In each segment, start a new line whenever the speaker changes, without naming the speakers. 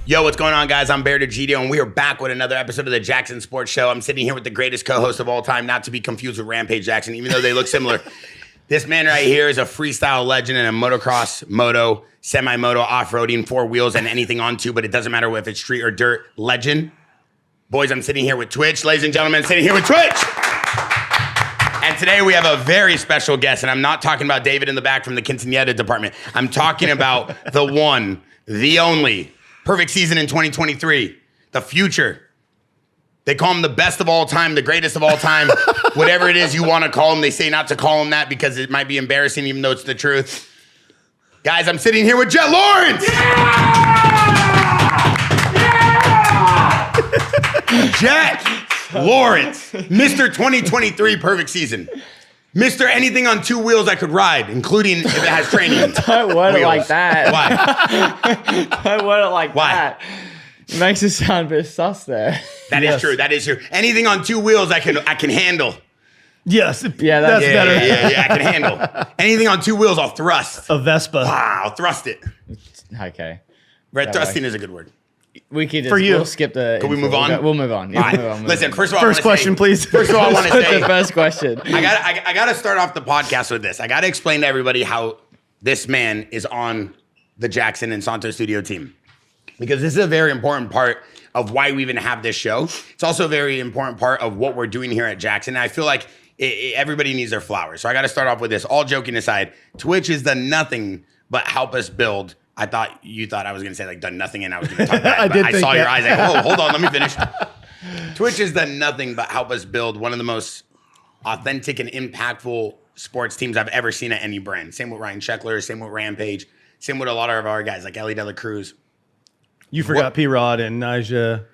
Yo, what's going on, guys? I'm Degidio, and we are back with another episode of the Jaxxon Sports Show. I'm sitting here with the greatest co-host of all time, not to be confused with Rampage Jaxxon, even though they look similar. This man right here is a freestyle legend and a motocross, moto, semi-moto, off-roading, four wheels, and anything on two, but it doesn't matter if it's street or dirt legend. Boys, I'm sitting here with Twitch. Ladies and gentlemen, sitting here with Twitch. And today we have a very special guest, and I'm not talking about David in the back from the Quinceañera department. I'm talking about the one, the only, perfect season in 2023, the future. They call him the best of all time, the greatest of all time, whatever it is you want to call him. They say not to call him that because it might be embarrassing, even though it's the truth. Guys, I'm sitting here with Jett Lawrence. Yeah! Jett Lawrence, Mr. 2023 perfect season. Mr. Anything on two wheels I could ride, including if it has training.
Don't word it like that.
Why?
Don't word it like
Why?
that. It makes it sound a bit sus there.
That is true. That is true. Anything on two wheels I can handle.
Yes.
Yeah, that's
better.
Yeah, I can handle. Anything on two wheels, I'll thrust.
A Vespa.
Wow, I'll thrust it.
Okay.
Red thrusting is a good word.
We could just,
For you.
we'll skip the...
Can we move on?
We'll move on. Yeah,
All right.
we'll move on.
Listen, first of all,
First question, please.
First of all, I want to say,
the first question.
I got to start off the podcast with this. I got to explain to everybody how this man is on the Jaxxon and Santo Studio team, because this is a very important part of why we even have this show. It's also a very important part of what we're doing here at Jaxxon. And I feel like everybody needs their flowers. So I got to start off with this. All joking aside, Twitch is done nothing but help us build. You thought I was going to say like done nothing and I was going to talk about it. I saw your eyes like, oh, hold on, let me finish. Twitch has done nothing but help us build one of the most authentic and impactful sports teams I've ever seen at any brand. Same with Ryan Sheckler, same with Rampage, same with a lot of our guys like Ellie De La Cruz.
You forgot P-Rod and Nyjah.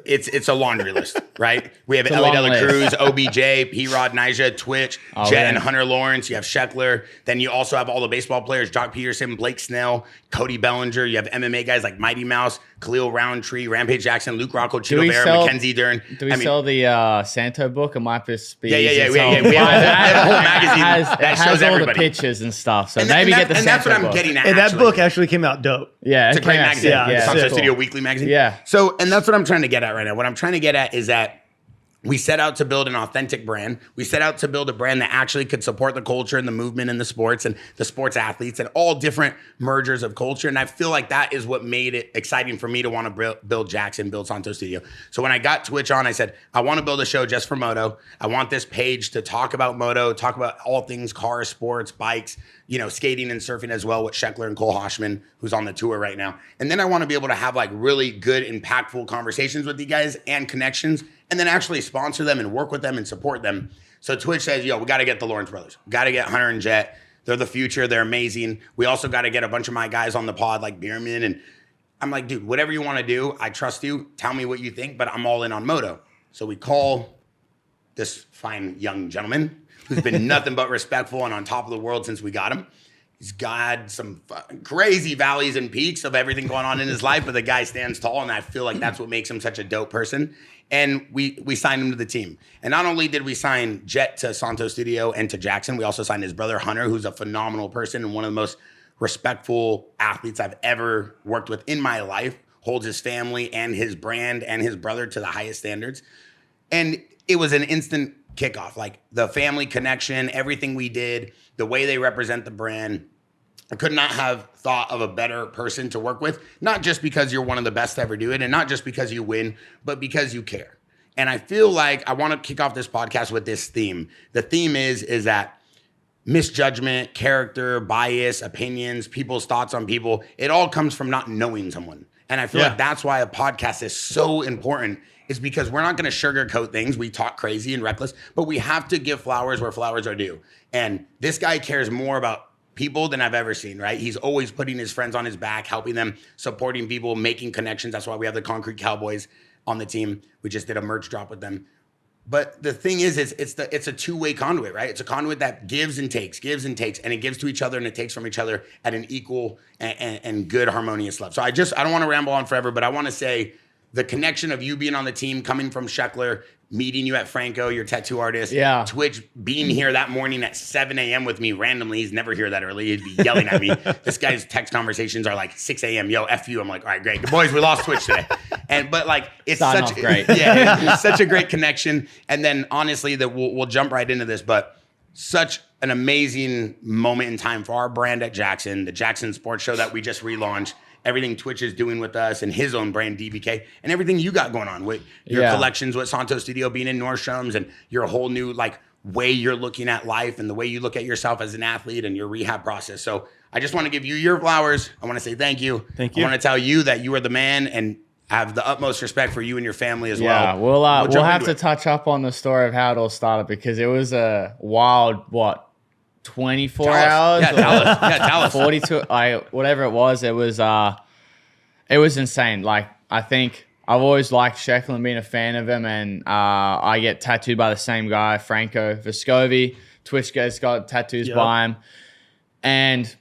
It's a laundry list, right? We have Ellie De La Cruz, OBJ, P-Rod, Nyjah, Twitch, Jett and Hunter Lawrence. You have Sheckler. Then you also have all the baseball players, Jock Peterson, Blake Snell, Cody Bellinger. You have MMA guys like Mighty Mouse, Khalil Roundtree, Rampage Jaxxon, Luke Rocco, Chito Vera, Mackenzie Dern.
Do we sell the Santo book? It might just be...
Yeah. We have a whole magazine that shows
all
everybody.
The pictures and stuff. So maybe get the Santo book.
And that's what I'm getting at,
And that book actually came out dope.
Yeah.
It's a great magazine.
Yeah,
Santo Studio Weekly magazine.
Yeah.
So, and that's what I'm trying to get at right now. What I'm trying to get at is that we set out to build an authentic brand. We set out to build a brand that actually could support the culture and the movement and the sports and the sports athletes and all different mergers of culture. And I feel like that is what made it exciting for me to want to build Jaxxon, build Santo Studio. So when I got Twitch on, I said, I want to build a show just for moto. I want this page to talk about moto, talk about all things cars, sports, bikes, skating and surfing as well with Sheckler and Cole Hoshman, who's on the tour right now. And then I want to be able to have like really good, impactful conversations with you guys and connections, and then actually sponsor them and work with them and support them. So Twitch says, we got to get the Lawrence brothers. We got to get Hunter and Jett. They're the future. They're amazing. We also got to get a bunch of my guys on the pod like Bierman. And I'm like, dude, whatever you want to do, I trust you. Tell me what you think, but I'm all in on moto. So we call this fine young gentleman who's been nothing but respectful and on top of the world since we got him. He's got some crazy valleys and peaks of everything going on in his life, but the guy stands tall, and I feel like that's what makes him such a dope person. And we signed him to the team. And not only did we sign Jett to Santo Studio and to Jaxxon, we also signed his brother Hunter, who's a phenomenal person and one of the most respectful athletes I've ever worked with in my life, holds his family and his brand and his brother to the highest standards. And it was an instant kickoff, like the family connection, everything we did, the way they represent the brand. I could not have thought of a better person to work with, not just because you're one of the best to ever do it, and not just because you win, but because you care. And I feel like I want to kick off this podcast with this theme. The theme is that misjudgment, character, bias, opinions, people's thoughts on people, it all comes from not knowing someone. And I feel like that's why a podcast is so important, is because we're not going to sugarcoat things. We talk crazy and reckless, but we have to give flowers where flowers are due. And this guy cares more about people than I've ever seen, right? He's always putting his friends on his back, helping them, supporting people, making connections. That's why we have the Concrete Cowboys on the team. We just did a merch drop with them. But the thing is it's a two-way conduit, right? It's a conduit that gives and takes, and it gives to each other and it takes from each other at an equal and good harmonious level. So I don't want to ramble on forever, but I want to say the connection of you being on the team, coming from Sheckler, meeting you at Franco, your tattoo artist.
Yeah.
Twitch being here that morning at 7 a.m. with me randomly. He's never here that early. He'd be yelling at me. This guy's text conversations are like 6 a.m. Yo, F you. I'm like, all right, great. Good boys, we lost Twitch today. But like, it's
Starting
such
off great.
Yeah, it's such a great connection. And then honestly, that we'll jump right into this, but such an amazing moment in time for our brand at Jaxxon, the Jaxxon Sports Show that we just relaunched. Everything Twitch is doing with us and his own brand, DBK, and everything you got going on with your collections with Santo Studio being in Nordstrom's and your whole new like way you're looking at life and the way you look at yourself as an athlete and your rehab process. So I just want to give you your flowers. I want to say thank you.
Thank you.
I want to tell you that you are the man and have the utmost respect for you and your family as well.
Yeah, we'll have to touch up on the story of how it all started because it was a wild, 24 hours?
Yeah, tell us.
42, whatever it was. It was insane. Like, I think I've always liked Sheckler and been a fan of him, and I get tattooed by the same guy, Franco Vescovi. Twitch guys got tattoos by him. And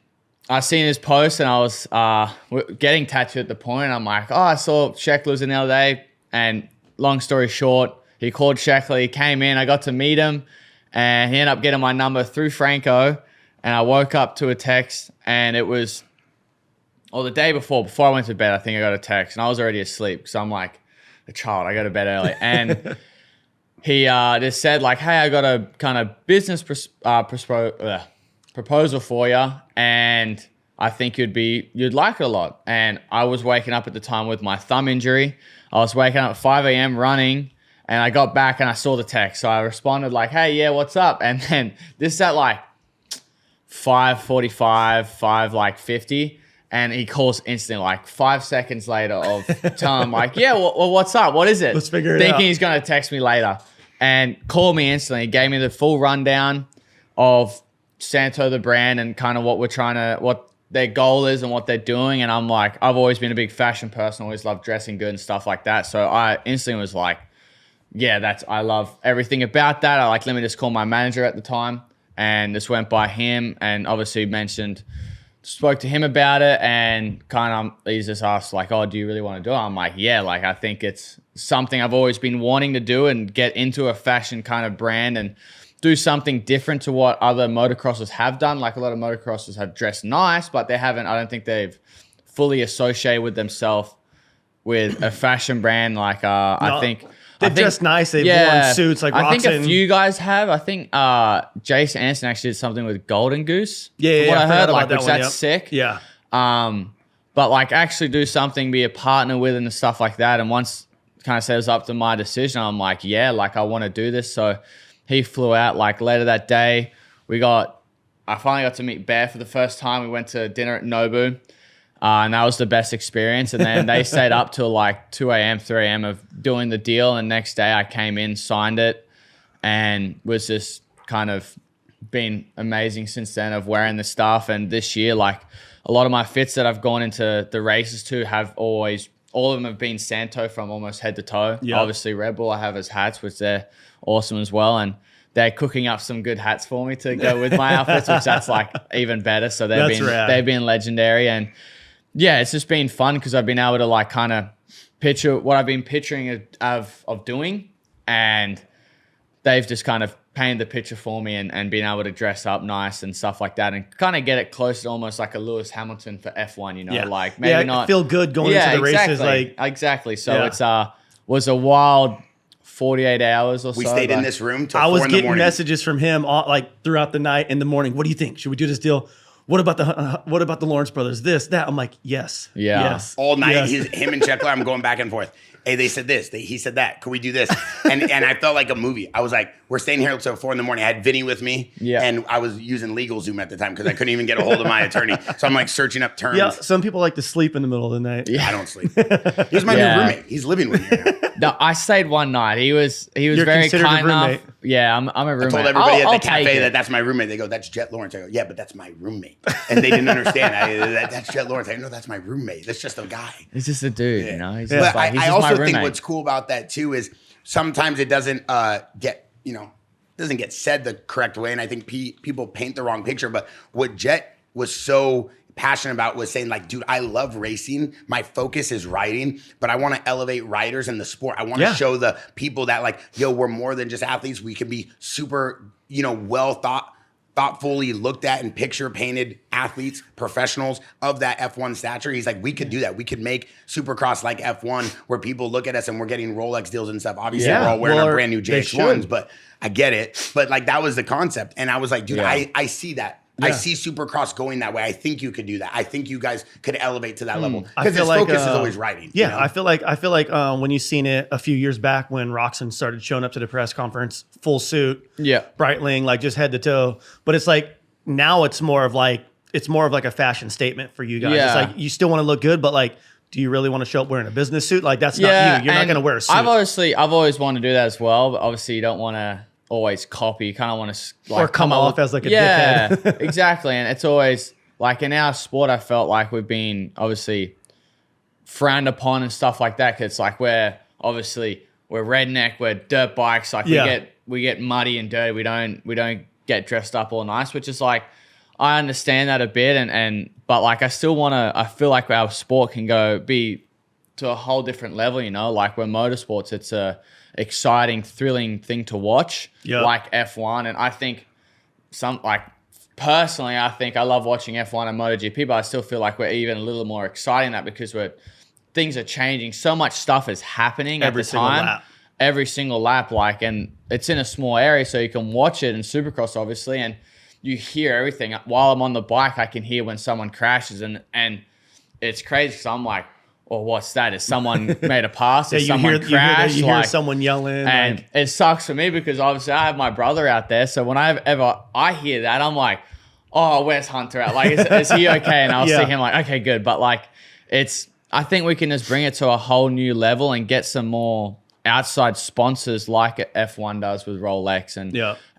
I seen his post, and I was getting tattooed at the point. I'm like, I saw Sheckler's in the other day. And long story short, he called Sheckler. He came in. I got to meet him. And he ended up getting my number through Franco. And I woke up to a text, and it was, the day before I went to bed, I think I got a text, and I was already asleep because I'm like a child. I go to bed early. And he just said, like, hey, I got a kind of business proposal for you, and I think you'd like it a lot. And I was waking up at the time with my thumb injury. I was waking up at 5 a.m. running. And I got back and I saw the text. So I responded like, hey, yeah, what's up? And then this is at like 5:45, 5:50. And he calls instantly, like 5 seconds later of telling him like, yeah, well, what's up? What is it?
Let's figure it out.
Thinking he's going to text me later. And called me instantly. He gave me the full rundown of Santo, the brand, and kind of what their goal is and what they're doing. And I'm like, I've always been a big fashion person. Always loved dressing good and stuff like that. So I instantly was like, yeah, I love everything about that. Let me just call my manager at the time and just went by him and obviously spoke to him about it and kind of, he's just asked like, oh, do you really want to do it? I'm like, yeah, like I think it's something I've always been wanting to do and get into a fashion kind of brand and do something different to what other motocrossers have done. Like a lot of motocrossers have dressed nice, but I don't think they've fully associated with themselves with a fashion brand. Like, I think
they've dressed nice. They've worn suits like
I think
Roxanne.
a few guys have. I think Jason Anderson actually did something with Golden Goose.
Yeah,
what I heard,
about that one,
that's sick.
Yeah.
But like actually do something, be a partner with and stuff like that. And once kind of said it was up to my decision, I'm like, yeah, like I want to do this. So he flew out like later that day. I finally got to meet Bear for the first time. We went to dinner at Nobu. And that was the best experience. And then they stayed up till like 2 a.m., 3 a.m. of doing the deal. And next day I came in, signed it, and was just kind of been amazing since then of wearing the stuff. And this year, like a lot of my fits that I've gone into the races to have all of them have been Santo from almost head to toe.
Yep.
Obviously Red Bull I have as hats, which they're awesome as well. And they're cooking up some good hats for me to go with my outfits, which that's like even better. So they've been legendary. And yeah, it's just been fun because I've been able to like kind of picture what I've been picturing of doing, and they've just kind of painted the picture for me and being able to dress up nice and stuff like that and kind of get it close to almost like a Lewis Hamilton for F1, you know, like maybe not
feel good going into the races.
Exactly. So it's was a wild 48 hours or so.
We stayed in this room till
I
4
was
in the
getting
morning.
messages from him like throughout the night and the morning. What do you think? Should we do this deal? What about the Lawrence brothers? This, that. I'm like, yes.
Yeah.
Yes.
All night,
Yes.
him and Sheckler, I'm going back and forth. Hey, they said this. He said that. Could we do this? And I felt like a movie. I was like, we're staying here until 4 in the morning. I had Vinny with me.
Yeah.
And I was using LegalZoom at the time because I couldn't even get a hold of my attorney. So I'm like searching up terms.
Yeah, some people like to sleep in the middle of the night.
I don't sleep. He's my new roommate. He's living with me now.
No, I stayed one night. He was
You're
very
considered a
kind enough.
roommate.
Yeah, I'm a roommate.
I told everybody
I'll
at the
take
cafe
it.
that's my roommate. They go, that's Jett Lawrence. I go, yeah, but that's my roommate. And they didn't understand. That's Jett Lawrence. I go, no, that's my roommate. That's just a guy.
He's just a dude, you know. He's
But
just like, he's
I
just my
also think
roommate.
what's cool about that too is sometimes it doesn't get said the correct way, and I think people paint the wrong picture. But what Jett was so passionate about was saying like, dude, I love racing. My focus is riding, but I want to elevate riders in the sport. I want to show the people that like, yo, we're more than just athletes. We can be super, well thoughtfully looked at and picture painted athletes, professionals of that F1 stature. He's like, we could do that. We could make Supercross like F1 where people look at us and we're getting Rolex deals and stuff. Obviously, we're all wearing our brand new Jaxxons, but I get it. But like, that was the concept. And I was like, dude, I see that. Yeah. I see Supercross going that way. I think you could do that. I think you guys could elevate to that level because his focus is always riding.
Yeah, I feel like when you seen it a few years back when Roxon started showing up to the press conference, full suit, Breitling, like just head to toe. But it's like now it's more of like a fashion statement for you guys. Yeah. It's like you still want to look good, but like, do you really want to show up wearing a business suit? Like that's not you. You're not going to wear a suit.
I've always wanted to do that as well, but obviously you don't want to always copy. You kind of want to like
or come off as like a dickhead.
Exactly. And it's always like in our sport, I felt like we've been obviously frowned upon and stuff like that. Cause it's like we're redneck, we're dirt bikes. Like we get muddy and dirty. We don't get dressed up all nice, which is like, I understand that a bit. But like, I feel like our sport can be to a whole different level, like we're motorsports. It's a exciting, thrilling thing to watch, like F1. And I think personally, I think I love watching F1 and MotoGP, but I still feel like we're even a little more exciting that because things are changing. So much stuff is happening at the time. Every single lap, and it's in a small area, so you can watch it in Supercross, obviously, and you hear everything. While I'm on the bike, I can hear when someone crashes, and it's crazy because I'm like, oh, what's that? Is someone made a pass? Is someone crashed?
You hear someone yelling.
And it sucks for me because obviously I have my brother out there. So when I hear that, I'm like, oh, where's Hunter at? Like, is he okay? And I'll see him like, okay, good. But like, I think we can just bring it to a whole new level and get some more outside sponsors like F1 does with Rolex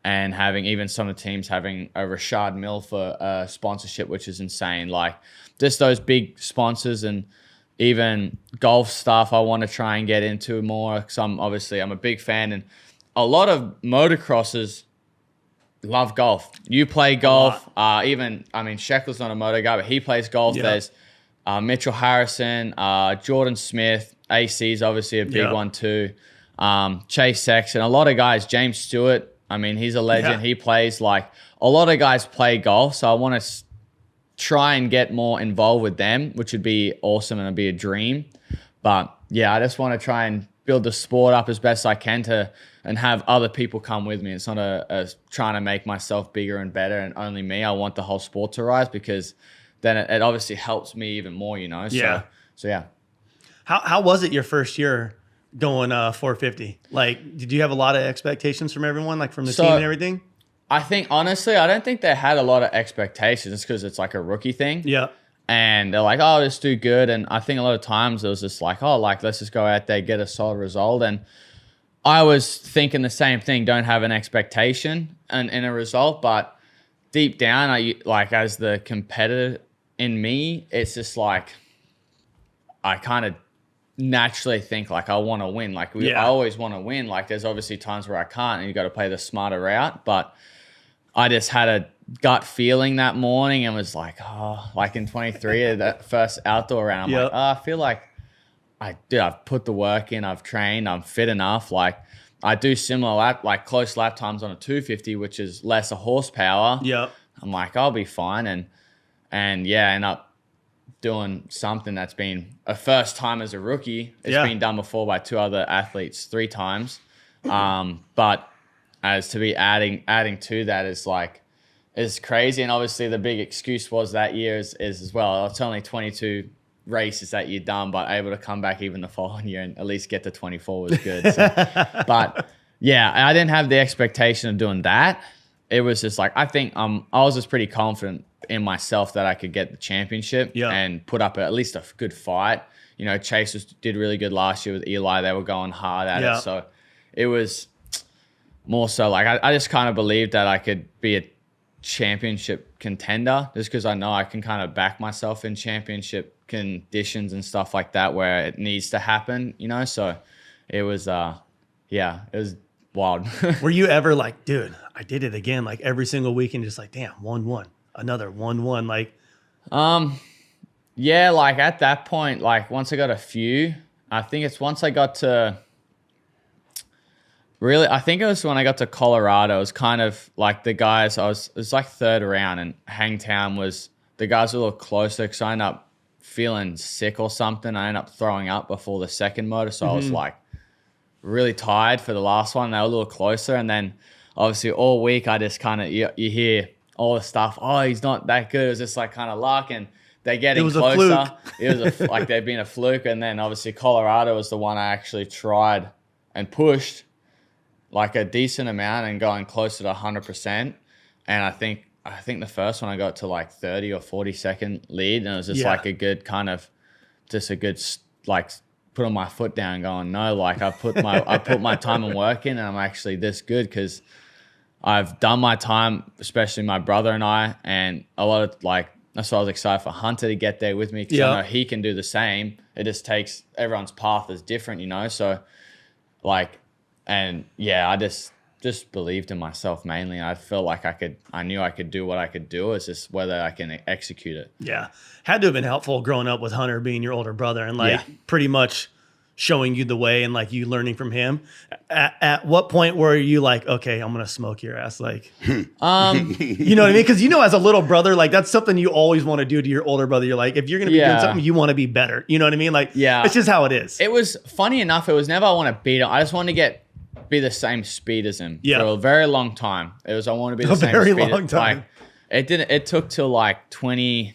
and having even some of the teams having a Rashad Mill for sponsorship, which is insane. Like just those big sponsors and even golf stuff I want to try and get into more because I'm a big fan, and a lot of motocrossers love golf. You play golf. Sheckler's not a moto guy, but he plays golf. There's Mitchell Harrison, Jordan Smith, AC is obviously a big one too. Chase Sexton, a lot of guys, James Stewart, he's a legend. He plays like a lot of guys play golf. So I want to try and get more involved with them, which would be awesome and it'd be a dream. But yeah, I just want to try and build the sport up as best I can and have other people come with me. It's not a trying to make myself bigger and better and only me. I want the whole sport to rise because then it obviously helps me even more, So yeah.
How was it your first year going 450? Like, did you have a lot of expectations from everyone, like from the team and everything?
I think, honestly, I don't think they had a lot of expectations because it's like a rookie thing.
Yeah.
And they're like, oh, just do good. And I think a lot of times it was just like, oh, like, let's just go out there, get a solid result. And I was thinking the same thing, don't have an expectation in a result. But deep down, as the competitor in me, it's just like, I kind of naturally think like I want to win. Like I always want to win. Like there's obviously times where I can't and you got to play the smarter route. But I just had a gut feeling that morning and was like, oh, like in 23, that first outdoor round, I'm like, oh, I feel like I've put the work in, I've trained, I'm fit enough. Like I do similar close lap times on a 250, which is lesser horsepower.
Yeah.
I'm like, I'll be fine. And end up doing something that's been a first time as a rookie. It's been done before by two other athletes 3 times. But as to be adding to that is crazy. And obviously the big excuse was that year is as well, it's only 22 races that you're done, but able to come back even the following year and at least get to 24 was good. So, but yeah, I didn't have the expectation of doing that. It was just like, I think I was just pretty confident in myself that I could get the championship and put up at least a good fight. Chase did really good last year with Eli. They were going hard at it. So it was more so like, I just kind of believed that I could be a championship contender just because I know I can kind of back myself in championship conditions and stuff like that where it needs to happen, So it was, it was wild.
Were you ever like, dude, I did it again, like every single weekend, just like, damn, 1-1, another 1-1. Like,
Yeah, like at that point, like once I got a few, I think it's once I got to really, I think it was when I got to Colorado. It was kind of like the guys, it was like third round, and Hangtown was, the guys were a little closer because I ended up feeling sick or something. I ended up throwing up before the second motor. So I was like really tired for the last one. They were a little closer. And then obviously all week I just kind of, you hear all the stuff. Oh, he's not that good. It was just like kind of luck. And they're getting closer. It was like they've been a fluke. And then obviously Colorado was the one I actually tried and pushed like a decent amount and going closer to 100%. And I think the first one I got to like 30 or 40 second lead, and it was just like a good kind of, just a good like putting my foot down, going, no, like I put my time and work in, and I'm actually this good because I've done my time, especially my brother and I, and a lot of like, that's why I was excited for Hunter to get there with me because I know he can do the same. It just takes, everyone's path is different, you know? So like, and yeah, I just believed in myself mainly. I felt like I knew I could do what I could do. It's just whether I can execute it. Yeah.
Had to have been helpful growing up with Hunter being your older brother and like pretty much showing you the way and like you learning from him. At what point were you like, okay, I'm going to smoke your ass? Like, you know what I mean? Because as a little brother, like that's something you always want to do to your older brother. You're like, if you're going to be doing something, you want to be better. You know what I mean? Like, it's just how it is.
It was funny enough. It was never I want to beat him. I just want to be the same speed as him for a very long time. It was I want to be the same speed. A very long time. Like, it took till like 2020.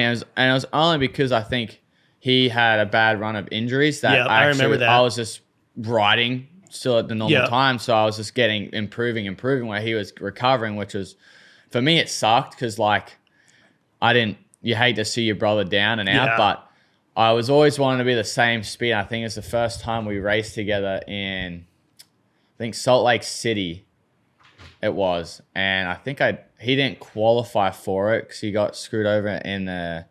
And it was only because I think he had a bad run of injuries that I remember that. I was just riding still at the normal time. So I was just improving where he was recovering, which was, for me, it sucked because like you hate to see your brother down and out, but I was always wanting to be the same speed. I think it's the first time we raced together in, Salt Lake City it was. And I think he didn't qualify for it because he got screwed over in the,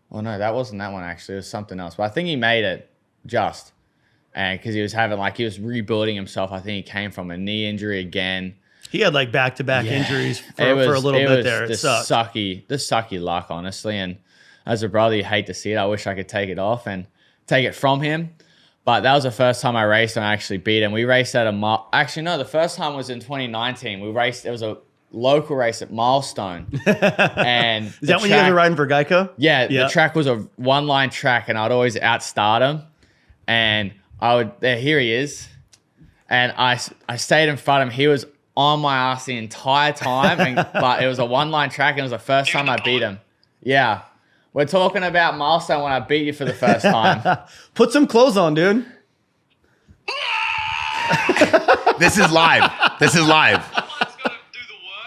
well, no, that wasn't that one actually. It was something else. But I think he made it just. And because he was he was rebuilding himself. I think he came from a knee injury again. He had like back-to-back injuries for a little bit there. It sucked. Sucky luck, honestly. And as a brother, you hate to see it. I wish I could take it off and take it from him. But that was the first time I raced and I actually beat him. We raced at actually, no, the first time was in 2019. We raced, it was a local race at Milestone. And
is that when you guys were riding for Geico?
Yeah, the track was a one-line track and I'd always outstart him. And here he is. And I stayed in front of him. He was on my ass the entire time. But it was a one-line track and it was the first time I beat him. Yeah. We're talking about Milestone when I beat you for the first time.
Put some clothes on, dude.
This is live. This is live.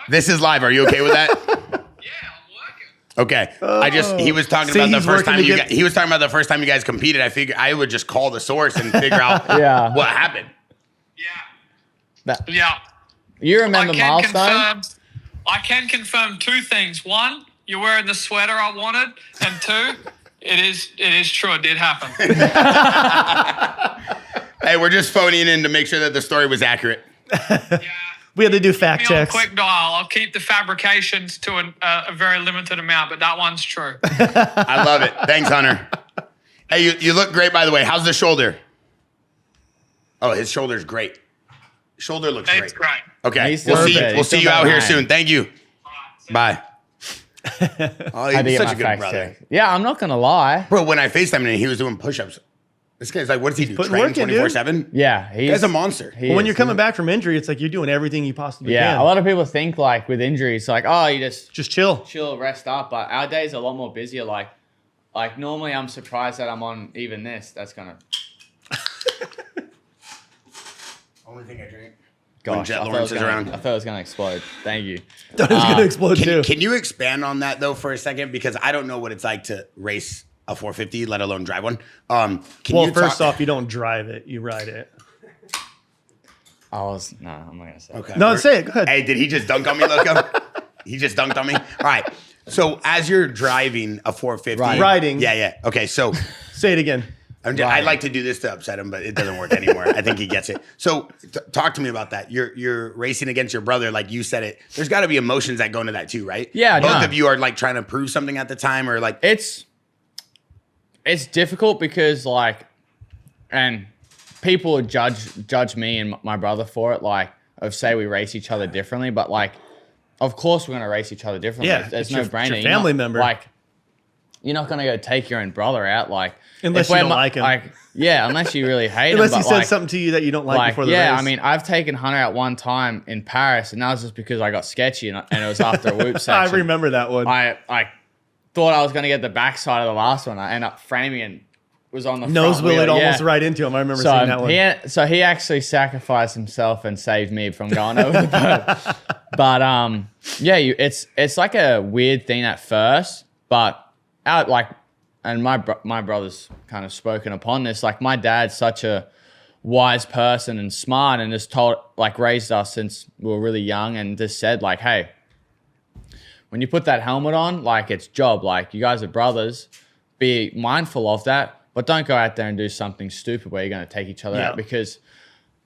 This is live. Are you okay with that?
Yeah, I'm working.
Okay. He was talking about the first time he was talking about the first time you guys competed. I figured I would just call the source and figure out what happened.
Yeah.
You remember Milestone?
I can confirm two things. One, you're wearing the sweater I wanted, and two, it is true. It did happen.
Hey, we're just phoning in to make sure that the story was accurate.
Yeah.
We had to do fact checks.
Quick dial. I'll keep the fabrications to a very limited amount, but that one's true.
I love it. Thanks, Hunter. Hey, you look great, by the way. How's the shoulder? Oh, his shoulder's great. Shoulder looks great.
It's great.
Okay, we'll see you out here soon. Thank you. Bye. Oh, he's such a good brother.
Yeah, I'm not gonna lie,
bro. When I FaceTimed him, he was doing push-ups. This guy's like, what does he do? Train 24/7?
Yeah,
he's a monster.
When you're coming back from injury, it's like you're doing everything you possibly can.
Yeah, a lot of people think like with injuries, like you just
chill,
rest up. But our day's a lot more busier. Like normally, I'm surprised that I'm on even this. That's gonna.
Only thing I drink.
Gosh,
when Jett Lawrence is around.
I thought it was going to explode. Thank you.
Thought it was going to explode too.
Can you expand on that though for a second? Because I don't know what it's like to race a 450, let alone drive one.
First off, you don't drive it; you ride it.
I'm not going to say.
Okay.
No, say it. Go ahead.
Hey, did he just dunk on me, Loco? He just dunked on me. All right. So as you're driving a 450,
riding.
Yeah. Okay. So
say it again.
I like to do this to upset him, but it doesn't work anymore. I think he gets it. So talk to me about that. You're racing against your brother, like you said it. There's got to be emotions that go into that too, right?
Yeah.
Both of you are like trying to prove something at the time, or like
it's difficult because like, and people would judge me and my brother for it. Like, of say we race each other differently, but like, of course we're gonna race each other differently.
Yeah,
There's no brainer.
Your family member.
Like, you're not gonna go take your own brother out, like
unless you don't like him.
Like, yeah, unless you really hate
unless
him.
Unless he said something to you that you don't like before the race.
Yeah, I mean, I've taken Hunter out one time in Paris, and that was just because I got sketchy, and it was after a whoop section.
I remember that one.
I thought I was gonna get the backside of the last one. I ended up framing and was on the
nose
front wheel,
almost right into him. I remember seeing that one.
So he actually sacrificed himself and saved me from going over the boat. But yeah, it's like a weird thing at first, but and my brother's kind of spoken upon this. Like, my dad's such a wise person and smart, and just raised us since we were really young, and just said like, hey, when you put that helmet on, like, it's job. Like, you guys are brothers. Be mindful of that, but don't go out there and do something stupid where you're going to take each other out. Because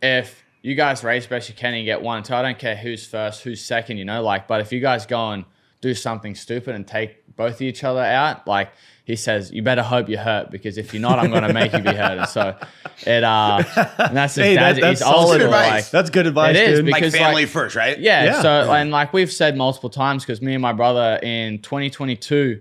if you guys race best you can and you get 1 and 2, I don't care who's first, who's second, you know, like, but if you guys go and do something stupid and take both of each other out, like, he says, you better hope you're hurt, because if you're not, I'm going to make you be hurt. And so and that's his dad.
That's
he's old
solid
advice.
Like, that's good advice,
it is,
dude.
because
like family first, right?
Yeah. So, and like we've said multiple times, because me and my brother in 2022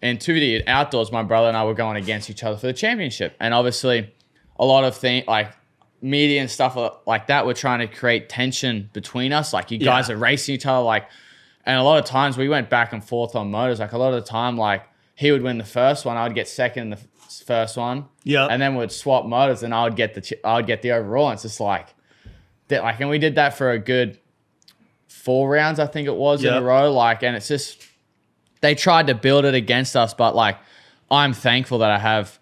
in 2D outdoors, my brother and I were going against each other for the championship. And obviously a lot of things like media and stuff like that, we're trying to create tension between us. Like, you guys are racing each other. Like, and a lot of times we went back and forth on motors. Like, a lot of the time, like, he would win the first one, I would get second in the first one. Yeah. And then we'd swap motors, and I would get the overall. And it's just like, and we did that for a good 4 rounds, I think it was, in a row. Like, and it's just, they tried to build it against us, but like, I'm thankful that I have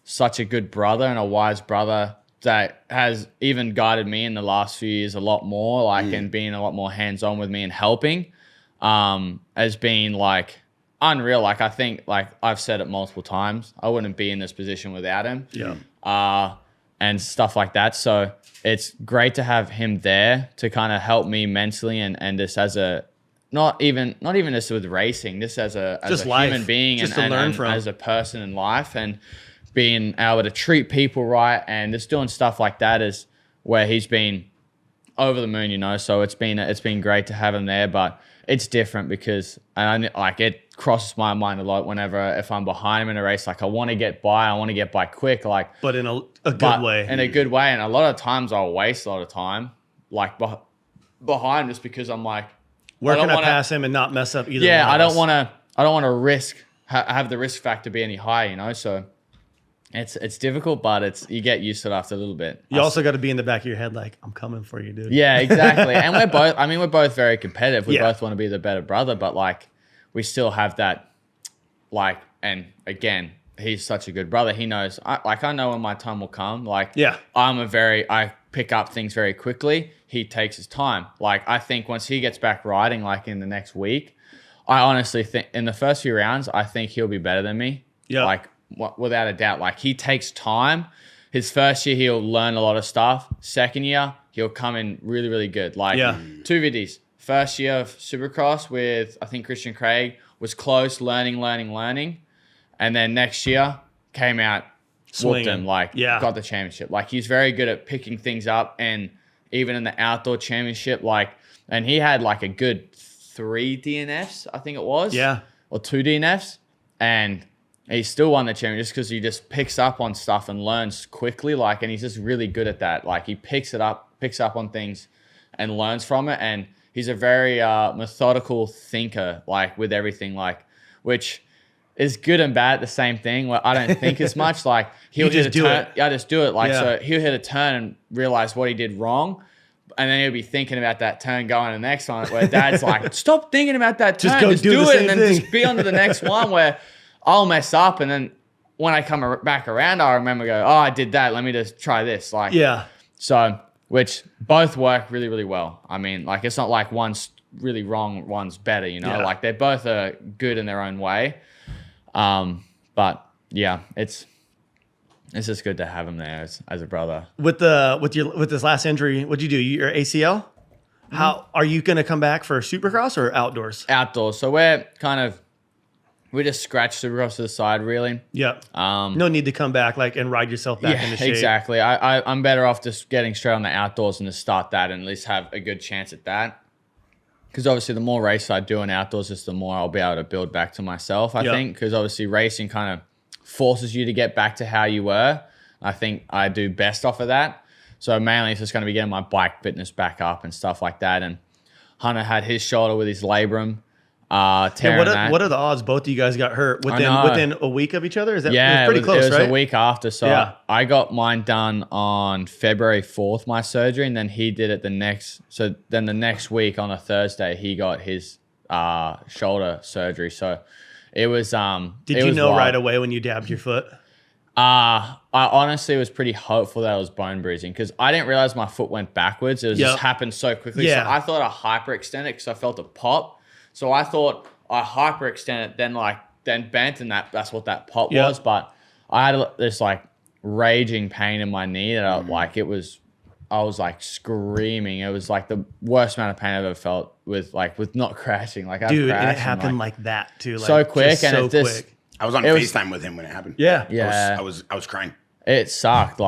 such a good brother and a wise brother that has even guided me in the last few years a lot more, like, and being a lot more hands-on with me and helping, has been like unreal. Like, I think, like I've said it multiple times, I wouldn't be in this position without him. And stuff like that. So it's great to have him there to kind of help me mentally, and just as a, not even just with racing, just as a human being,
just
and
learn from,
as a person in life, and being able to treat people right, and just doing stuff like that is where he's been over the moon, you know. So it's been great to have him there, but it's different because, and like, it crosses my mind a lot whenever, if I'm behind him in a race, like, I want to get by quick, like,
but in a good way.
In a good way. And a lot of times I'll waste a lot of time, like, behind, just because I'm like,
where can I pass him and not mess up either?
Yeah, I don't want to have the risk factor be any higher, you know. So it's difficult, but you get used to it after a little bit.
You also got to be in the back of your head like, I'm coming for you, dude.
Yeah, exactly. And we're both very competitive. We both want to be the better brother, but like, we still have that, like, and again, he's such a good brother. He knows, I know when my time will come. Like, I pick up things very quickly. He takes his time. Like, I think once he gets back riding, like in the next week, I honestly think in the first few rounds, I think he'll be better than me. Yeah. Like, without a doubt. Like, he takes time. His first year, he'll learn a lot of stuff. Second year, he'll come in really, really good. Like, 2 VDs. First year of Supercross with, I think, Christian Craig, was close, learning. And then next year, came out, whooped him, like, got the championship. Like, he's very good at picking things up, and even in the outdoor championship, like, and he had like a good 3 DNFs, I think it was. Yeah. Or 2 DNFs. And he still won the championship just because he just picks up on stuff and learns quickly. Like, and he's just really good at that. Like, he picks up on things and learns from it. And he's a very methodical thinker, like, with everything, like, which is good and bad at the same thing. Where I don't think as much. Like, he'll hit a turn. I just do it. Like, so he'll hit a turn and realize what he did wrong. And then he'll be thinking about that turn going to the next one, where Dad's like, stop thinking about that turn. Just do it, and then just be on to the next one, where I'll mess up. And then when I come back around, I remember I did that. Let me just try this. Like, so, which both work really, really well. I mean, like, it's not like one's really wrong, one's better, you know, like, they're both good in their own way. But yeah, it's It's just good to have him there as a brother.
With this last injury, what'd you do? Your ACL? How are you going to come back for Supercross or outdoors?
Outdoors. So we just scratched Supercross to the side, really.
Yeah. No need to come back and ride yourself back into shape.
Exactly. I'm better off just getting straight on the outdoors and to start that and at least have a good chance at that. Because obviously the more race I do in outdoors, just the more I'll be able to build back to myself, I think. Because obviously racing kind of forces you to get back to how you were. I think I do best off of that. So mainly it's just going to be getting my bike fitness back up and stuff like that. And Hunter had his shoulder with his labrum. What
are the odds both of you guys got hurt within a week of each other? Is that it was pretty close,
it was
right?
a week after. So I got mine done on February 4th, my surgery, and then he did it the next week on a Thursday, he got his shoulder surgery. So it was
Did you know right away when you dabbed your foot?
I honestly was pretty hopeful that it was bone bruising because I didn't realize my foot went backwards. It just happened so quickly.
Yeah.
So I thought I hyperextended because I felt a pop. So I thought I hyperextended, then bent, and that's what that pop was. But I had this raging pain in my knee that I was screaming. It was the worst amount of pain I've ever felt with not crashing.
Dude, and it happened like that too.
So quick, and it's just
quick.
I was on FaceTime with him when it happened.
Yeah.
I was crying.
It sucked,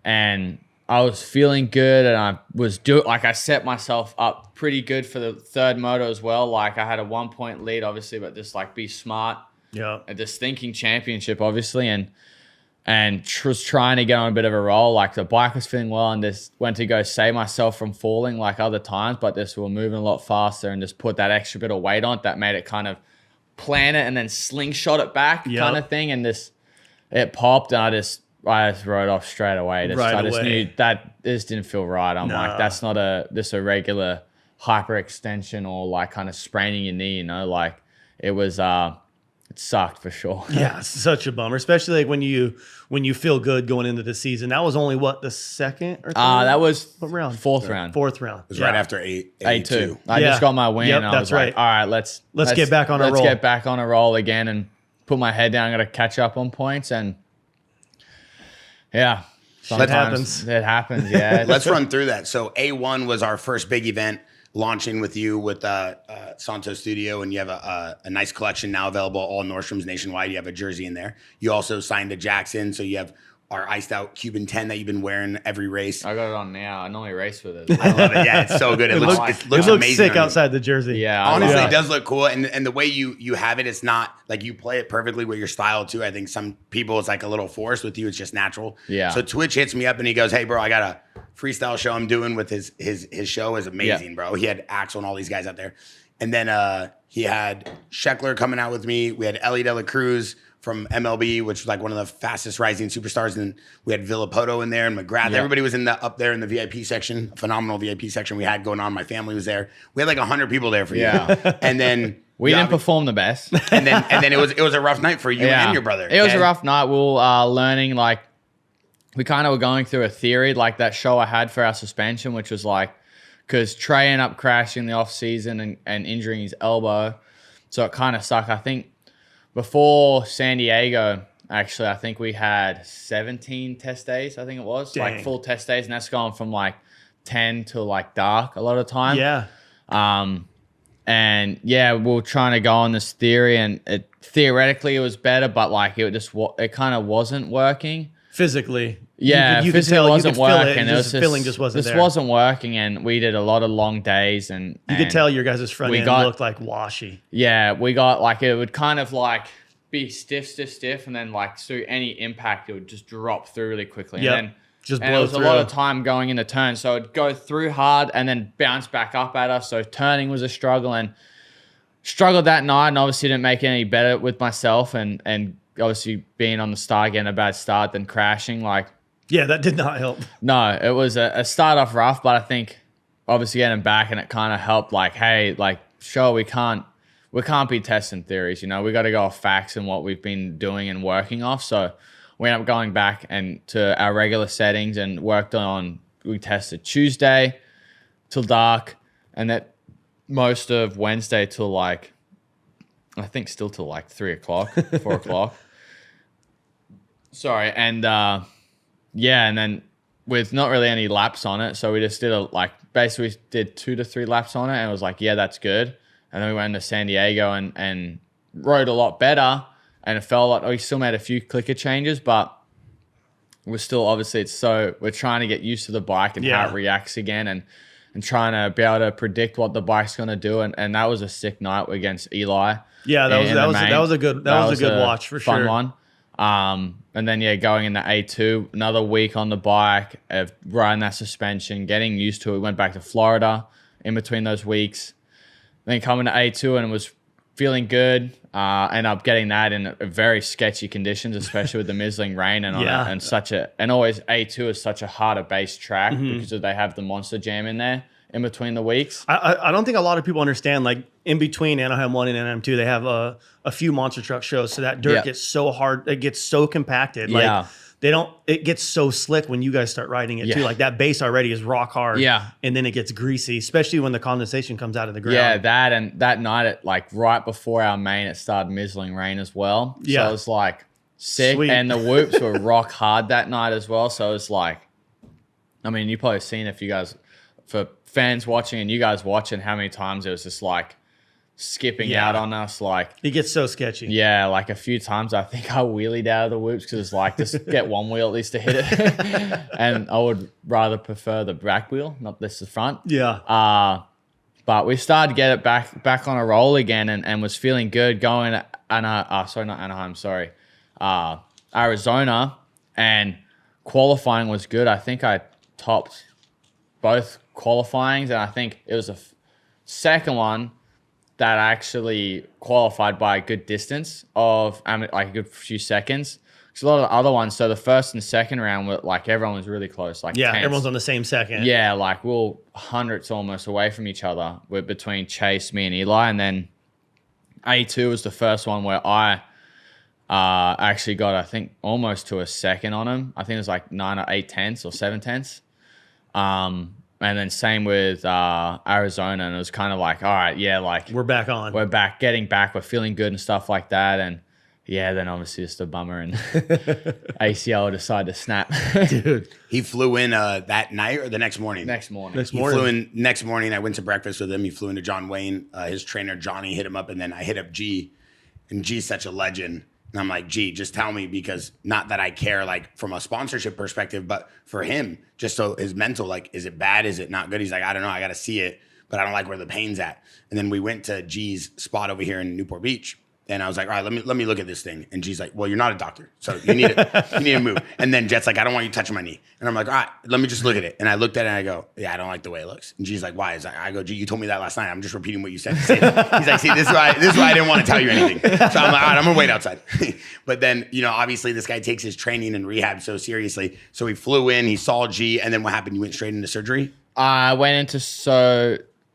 and I was feeling good, and I was I set myself up pretty good for the third moto as well. I had a 1 point lead, obviously, but just be smart.
Yeah.
At this thinking championship, obviously, and was trying to get on a bit of a roll. The bike was feeling well, and just went to go save myself from falling other times, but we were moving a lot faster and just put that extra bit of weight on it that made it kind of plan it and then slingshot it back kind of thing, and it popped, and I just wrote off straight away. I just knew that this didn't feel right. I'm that's not a regular hyperextension or kind of spraining your knee, it was it sucked for sure.
Yeah, it's such a bummer, especially when you feel good going into the season. That was only the second or third?
That was
what round?
Fourth round.
Fourth round.
It was right after 8-2.
I just got my win.
Yep,
and I
that's
was
right.
All right, let's
get back on a roll.
Let's get back on a roll again and put my head down. I got to catch up on points, and sometimes it happens. Yeah.
Let's run through that. So A1 was our first big event, launching with you with Santo Studio, and you have a nice collection now available all Nordstrom's nationwide. You have a jersey in there. You also signed to Jaxxon, so you have our iced out Cuban 10 that you've been wearing every race.
I got it on now. I normally race with it.
I love it. Yeah, it's so good. It looks amazing.
Sick outside the jersey.
Yeah,
honestly, it does look cool. And the way you have it, it's not you play it perfectly with your style too. I think some people it's a little forced. With you, it's just natural.
Yeah.
So Twitch hits me up and he goes, "Hey, bro, I got a freestyle show I'm doing with his show is amazing, bro." He had Axel and all these guys out there, and then he had Sheckler coming out with me. We had Ellie De La Cruz from MLB, which was one of the fastest rising superstars, and we had Villapoto in there and McGrath. Everybody was up there in the VIP section, phenomenal VIP section we had going on. My family was there. We had 100 people there for you. And then
we didn't perform the best.
And then it was a rough night for you and your brother.
It was a rough night. We were learning we kind of were going through a theory that show I had for our suspension, which was because Trey ended up crashing the off season and injuring his elbow, so it kind of sucked. I think before San Diego, actually, I think we had 17 test days. I think it was full test days, and that's gone from 10 to dark a lot of time.
Yeah.
And we were trying to go on this theory, and theoretically it was better, but it kind of wasn't working
physically.
Yeah,
you
physically
could
wasn't working.
It was feeling just wasn't there.
This wasn't working, and we did a lot of long days, and
you could tell your guys' front end looked washy.
Yeah, we got it would kind of be stiff, and then through any impact it would just drop through really quickly.
Yeah,
and then
just
and
blow
it was
through.
a lot of time going into turns, so it'd go through hard and then bounce back up at us. So turning was a struggle, and struggled that night, and obviously didn't make it any better with myself, and obviously being on the start, getting a bad start, then crashing
Yeah, that did not help.
No, it was a start off rough, but I think obviously getting back and it kind of helped. Hey, sure, we can't be testing theories. We got to go off facts and what we've been doing and working off. So we ended up going back and to our regular settings and worked on. We tested Tuesday till dark, and that most of Wednesday till I think still till 3 o'clock, 4 o'clock. Sorry. And and then with not really any laps on it. So we just did basically did 2 to 3 laps on it and it was like, yeah, that's good. And then we went to San Diego and rode a lot better. And it felt like we still made a few clicker changes, but we're still obviously we're trying to get used to the bike and how it reacts again and trying to be able to predict what the bike's going to do. And that was a sick night against Eli.
Yeah, that was a good watch for sure.
Fun one. And then going into A2, another week on the bike, riding that suspension, getting used to it. We went back to Florida in between those weeks. Then coming to A2 and it was feeling good. Ended up getting that in very sketchy conditions, especially with the mizzling rain and always A2 is such a harder base track because they have the Monster Jam in there in between the weeks.
I don't think a lot of people understand, like in between Anaheim 1 and Anaheim 2, they have a few monster truck shows. So that dirt gets so hard, it gets so compacted. Like it gets so slick when you guys start riding it too. Like that base already is rock hard. Yeah. And then it gets greasy, especially when the condensation comes out of the ground.
Yeah, that night right before our main, it started mizzling rain as well. Yeah. So it was like sick. Sweet. And the whoops were rock hard that night as well. So it's like, I mean, you probably seen if you guys, for fans watching and you guys watching, how many times it was just like skipping out on us. Like
it gets so sketchy.
Yeah, like a few times I think I wheelied out of the whoops because it's like just get one wheel at least to hit it. And I would rather prefer the back wheel, not this the front.
Yeah.
But we started to get it back on a roll again and was feeling good going Arizona, and qualifying was good. I think I topped both qualifyings, and I think it was a second one that actually qualified by a good distance of like a good few seconds. Because a lot of the other ones, so the first and second round were like everyone was really close. Like
everyone's on the same second.
Yeah, like we're hundreds almost away from each other. We're between Chase, me, and Eli, and then A2 was the first one where I actually got, I think, almost to a second on him. I think it was like 9 or 8 tenths or 7 tenths. And then same with Arizona, and it was kind of like, all right, like
we're back on.
We're back, getting back. We're feeling good and stuff like that. And then obviously just a bummer, and ACL decided to snap.
Dude,
he flew in that night or the next morning?
Next morning.
He flew in next morning. I went to breakfast with him. He flew into John Wayne. His trainer Johnny hit him up, and then I hit up G, and G's such a legend. And I'm like, G, just tell me, because not that I care, like from a sponsorship perspective, but for him, just so his mental, like, is it bad? Is it not good? He's like, I don't know. I got to see it, but I don't like where the pain's at. And then we went to G's spot over here in Newport Beach. And I was like, all right, let me look at this thing. And G's like, well, you're not a doctor, so you need to move. And then Jett's like, I don't want you touching my knee. And I'm like, all right, let me just look at it. And I looked at it and I go, yeah, I don't like the way it looks. And G's like, why? I go, G, you told me that last night. I'm just repeating what you said. He's like, see, this is why I didn't want to tell you anything. So I'm like, all right, I'm gonna wait outside. But then, obviously this guy takes his training and rehab so seriously. So he flew in, he saw G, and then what happened? You went straight into surgery?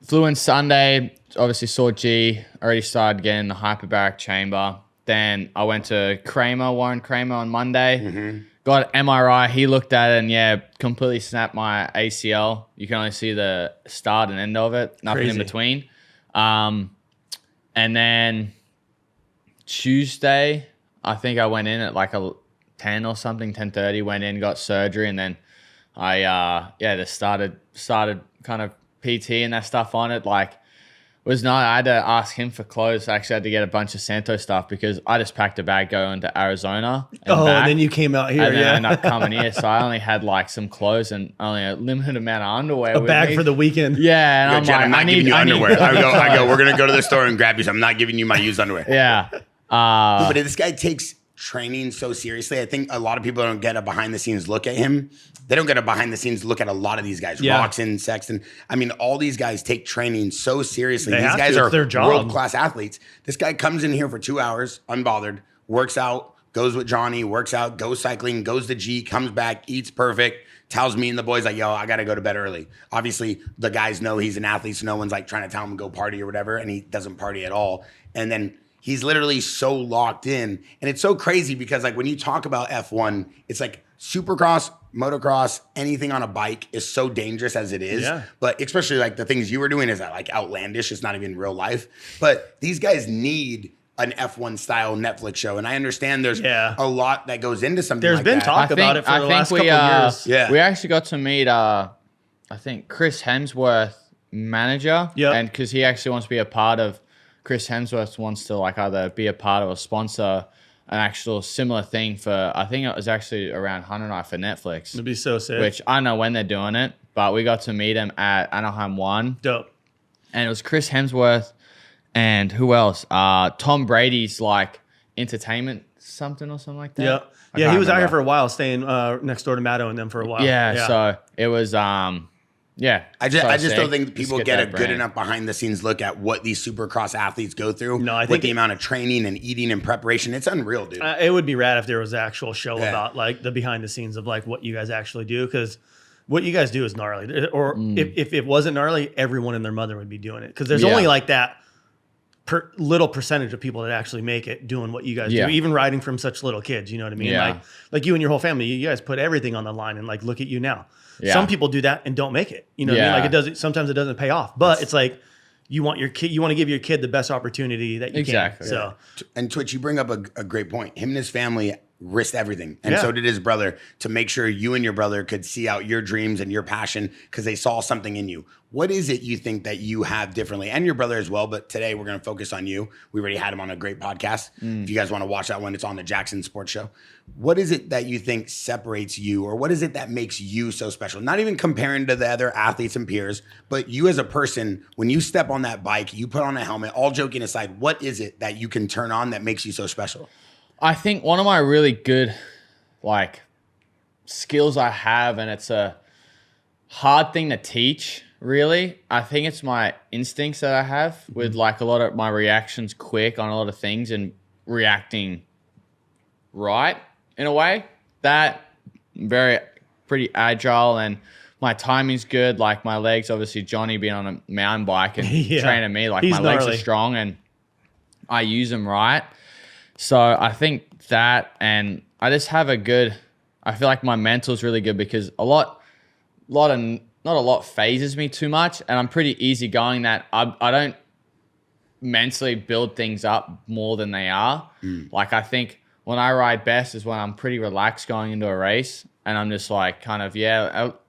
Flew in Sunday, obviously saw G, already started getting the hyperbaric chamber. Then I went to Warren Kramer on Monday, got an MRI. He looked at it and completely snapped my ACL. You can only see the start and end of it, nothing in between. And then Tuesday, I think I went in at like 10 or something, 10:30, went in, got surgery. And then I, just started kind of PT and that stuff on it. I had to ask him for clothes. I actually had to get a bunch of Santo stuff because I just packed a bag going to Arizona.
And then you came out here.
And then I ended up coming here. So I only had like some clothes and only a limited amount of underwear.
A bag for the weekend.
Yeah. And
I'm not giving you underwear. I go, we're going to go to the store and grab you some. I'm not giving you my used underwear.
Yeah.
But this guy takes training so seriously. I think a lot of people don't get a behind the scenes look at him. They don't get a behind the scenes look at a lot of these guys. Roxon, Sexton. I mean, all these guys take training so seriously. These guys are world-class athletes. This guy comes in here for 2 hours, unbothered, works out, goes with Johnny, works out, goes cycling, goes to G, comes back, eats perfect, tells me and the boys like, yo, I got to go to bed early. Obviously, the guys know he's an athlete, so no one's like trying to tell him to go party or whatever, and he doesn't party at all. And then he's literally so locked in. And it's so crazy because like when you talk about F1, it's like Supercross, motocross, anything on a bike is so dangerous as it is. Yeah. But especially like the things you were doing is that like outlandish. It's not even real life. But these guys need an F1 style Netflix show. And I understand there's a lot that goes into something
There's
like
been
that.
talk about it for the last couple of years.
Yeah.
We actually got to meet, I think, Chris Hemsworth manager.
Yeah.
And because he actually wants to be a part of, Chris Hemsworth wants to like either be a part of or sponsor an actual similar thing for, I think it was actually around Hunter and I for Netflix.
It'd be so sick.
Which I don't know when they're doing it, but we got to meet him at Anaheim 1.
Dope.
And it was Chris Hemsworth and who else? Tom Brady's like entertainment something or something like that.
Yeah. Yeah, he was out here for a while, staying next door to Matto and them for a while.
Yeah, so it was yeah.
I just don't think people get a good enough behind the scenes look at what these Supercross athletes go through.
No, I think
with the amount of training and eating and prepreration. It's unreal, dude.
It would be rad if there was an actual show about like the behind the scenes of like what you guys actually do, because what you guys do is gnarly. Or if it wasn't gnarly, everyone and their mother would be doing it, because there's only like that little percentage of people that actually make it doing what you guys do, even riding from such little kids. You know what I mean? Like you and your whole family, you guys put everything on the line, and like look at you now. Some people do that and don't make it. You know what I mean? Like it doesn't. Sometimes it doesn't pay off, but it's like you want your kid. You want to give your kid the best opportunity that you can. So
and Twitch, you bring up a great point. Him and his family risked everything, and so did his brother, to make sure you and your brother could see out your dreams and your passion, because they saw something in you. What is it you think that you have differently, and your brother as well? But today we're going to focus on you. We already had him on a great podcast. If you guys want to watch that one, it's on the Jaxxon Sports Show. What is it that you think separates you, or what is it that makes you so special? Not even comparing to the other athletes and peers, but you as a person, when you step on that bike, you put on a helmet, all joking aside, what is it that you can turn on that makes you so special?
I think one of my really good like skills I have, and it's a hard thing to teach, really. I think it's my instincts that I have with like a lot of my reactions quick on a lot of things and reacting right in a way. That pretty agile, and my timing's good. Like my legs, obviously Johnny being on a mountain bike and training me, like my legs are strong and I use them right. So I think that, and I just have I feel like my mental's really good, because not a lot phases me too much, and I'm pretty easygoing that I don't mentally build things up more than they are. Like I think when I ride best is when I'm pretty relaxed going into a race, and I'm just like kind of,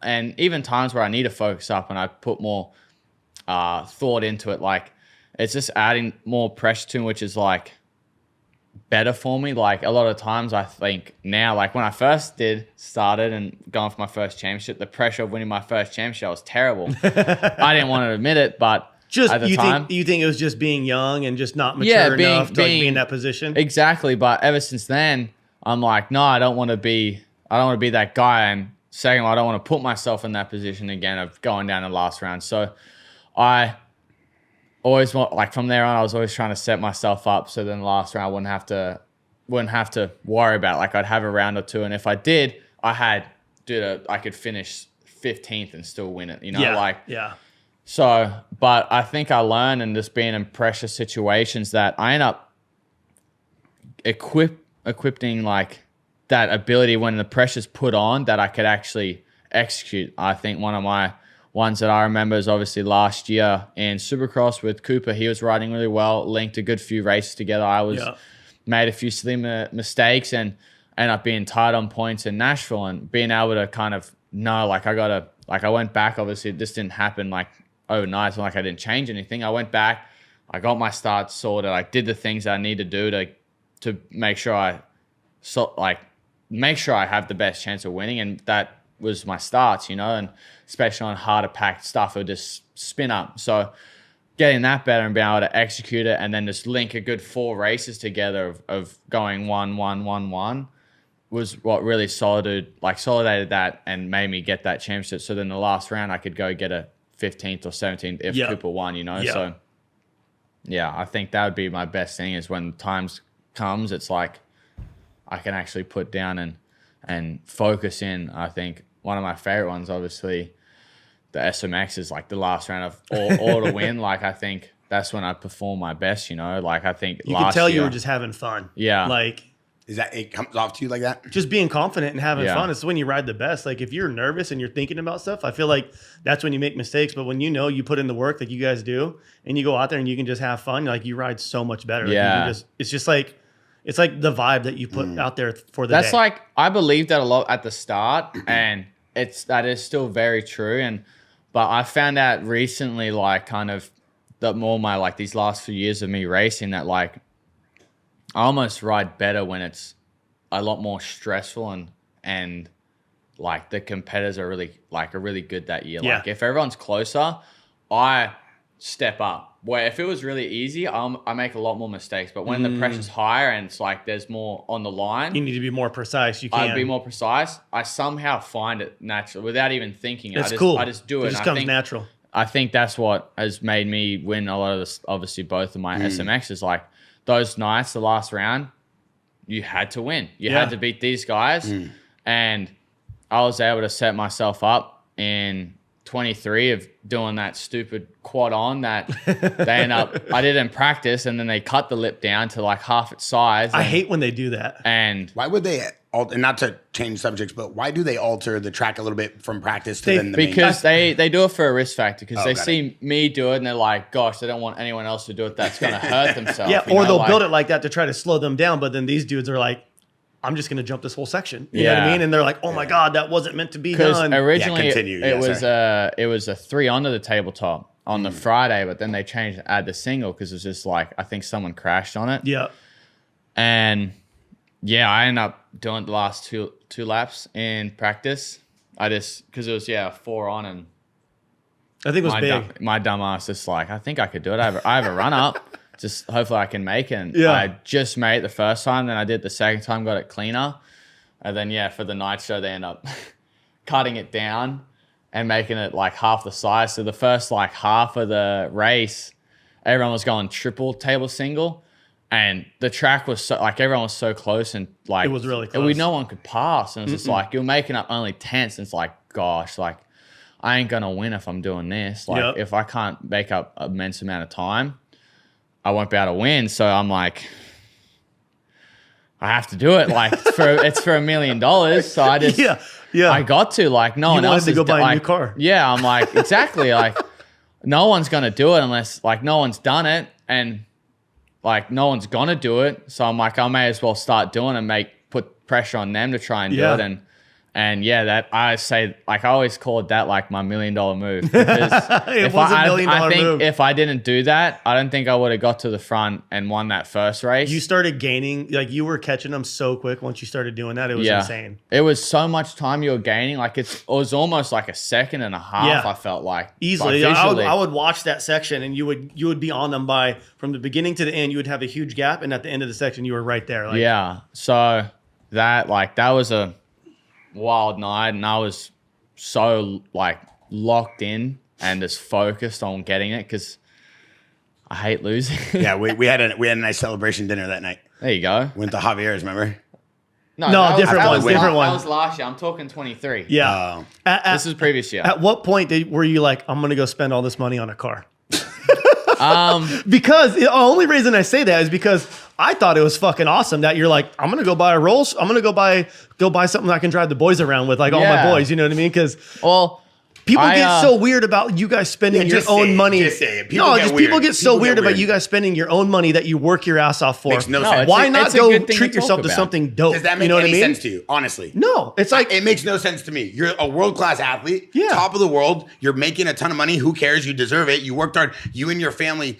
and even times where I need to focus up and I put more thought into it, like it's just adding more pressure to it, which is like better for me. Like a lot of times I think now, like when I first started and going for my first championship, the pressure of winning my first championship was terrible. I didn't want to admit it, but
just
at the time,
you think it was just being young and just not mature enough to like be in that position?
Exactly. But ever since then, I'm like, no, I don't want to be that guy. And second, I don't want to put myself in that position again of going down the last round. So I always want, like from there on, I was always trying to set myself up so then the last round I wouldn't have to worry about it. Like I'd have a round or two, and if I did, I could finish 15th and still win it. You know, So, but I think I learned in just being in pressure situations that I end up equipping like that ability when the pressure's put on that I could actually execute. I think one of my ones that I remember is obviously last year in Supercross with Cooper. He was riding really well, linked a good few races together. I made a few silly mistakes and ended up being tied on points in Nashville, and being able to kind of know, like I went back, obviously this didn't happen like overnight. It's not like I didn't change anything. I went back, I got my start sorted, I did the things that I need to do to make sure I have the best chance of winning, and that was my starts, you know, and especially on harder packed stuff, it would just spin up. So getting that better and being able to execute it, and then just link a good 4 races together of going 1-1-1-1 was what really solidated that and made me get that championship. So then the last round I could go get a 15th or 17th if Cooper won, you know. So yeah, I think that would be my best thing, is when times comes, it's like I can actually put down and focus in. I think one of my favorite ones, obviously, the SMX is like the last round of all to win. Like I think that's when I perform my best, you know. Like I think
you could tell you were just having fun.
Yeah.
Like
Is that it comes off to you like that?
Just being confident and having fun. It's when you ride the best. Like if you're nervous and you're thinking about stuff, I feel like that's when you make mistakes. But when you put in the work that you guys do and you go out there and you can just have fun, like you ride so much better. Like it's just like it's like the vibe that you put out there for the day.
That's like I believed that a lot at the start, and that is still very true. But I found out recently, like kind of that more my like these last few years of me racing, that like I almost ride better when it's a lot more stressful and like the competitors are really good that year.
Yeah.
Like if everyone's closer, I step up. Where if it was really easy, I make a lot more mistakes. But when the pressure's higher and it's like there's more on the line,
you need to be more precise. You can.
I'd be more precise. I somehow find it natural without even thinking.
It's cool.
I just do it.
It just comes natural.
I think that's what has made me win a lot of this. Obviously, both of my SMXs, like those nights, the last round, you had to win. You had to beat these guys. And I was able to set myself up in 23 of doing that stupid quad on that I did in practice, and then they cut the lip down to like half its size.
I hate when they do that.
And
why would they alter, not to change subjects, but why do they alter the track a little bit from practice to then the main?
Because they do it for a risk factor, because they see me do it and they're like, gosh, they don't want anyone else to do it that's going to hurt themselves.
Yeah, or they'll build it like that to try to slow them down, but then these dudes are like, I'm just going to jump this whole section. You know what I mean? And they're like, oh my God, that wasn't meant to be done.
Originally it was a 3 under the tabletop on the Friday, but then they changed to add the single because it was just like, I think someone crashed on it.
Yeah.
And I ended up doing the last two laps in practice. Because it was 4 on, and
I think it was big.
My dumb ass just like, I think I could do it. I have a run up. Just hopefully I can make it. And
Yeah.
I just made it the first time, then I did the second time, got it cleaner. And then, for the night show, they end up cutting it down and making it like half the size. So the first like half of the race, everyone was going triple table single. And the track was so, like, everyone was so close, and like
it was really close.
No one could pass. And it's just like, you're making up only tenths. And it's like, gosh, like I ain't going to win if I'm doing this. Like if I can't make up an immense amount of time, I won't be able to win. So I'm like, I have to do it. Like it's for $1 million. So I just, I got to, like, no one else
to go buy a new car.
Yeah. I'm like, exactly. Like no one's going to do it unless like no one's done it, and like no one's going to do it. So I'm like, I may as well start doing it and put pressure on them to try and do it. And that I say, like, I always called that like my $1 million move. Because
it was a $1 million move.
If I didn't do that, I don't think I would have got to the front and won that first race.
You started gaining, like you were catching them so quick once you started doing that. It was insane.
It was so much time you were gaining. Like it was almost like a second and a half. I felt like
easily. I would watch that section, and you would be on them from the beginning to the end. You would have a huge gap, and at the end of the section, you were right there. Like,
so that was a wild night, and I was so like locked in and just focused on getting it, because I hate losing.
we had a nice celebration dinner that night.
There you go.
Went to Javier's, remember?
No, different one.
That was last year. I'm talking 23.
Yeah.
This is previous year.
At what point were you like, I'm going to go spend all this money on a car? Because the only reason I say that is because I thought it was fucking awesome that you're like, I'm gonna go buy a Rolls. I'm gonna go buy something I can drive the boys around with, like all my boys. You know what I mean? Because people get so weird about you guys spending your own money.
Just say it. People
get so weird about you guys spending your own money that you work your ass off for.
Makes no sense.
Why not go treat yourself to something dope?
Does that make any sense to you? Honestly,
no. It's like
it makes no sense to me. You're a world-class athlete, top of the world. You're making a ton of money. Who cares? You deserve it. You worked hard. You and your family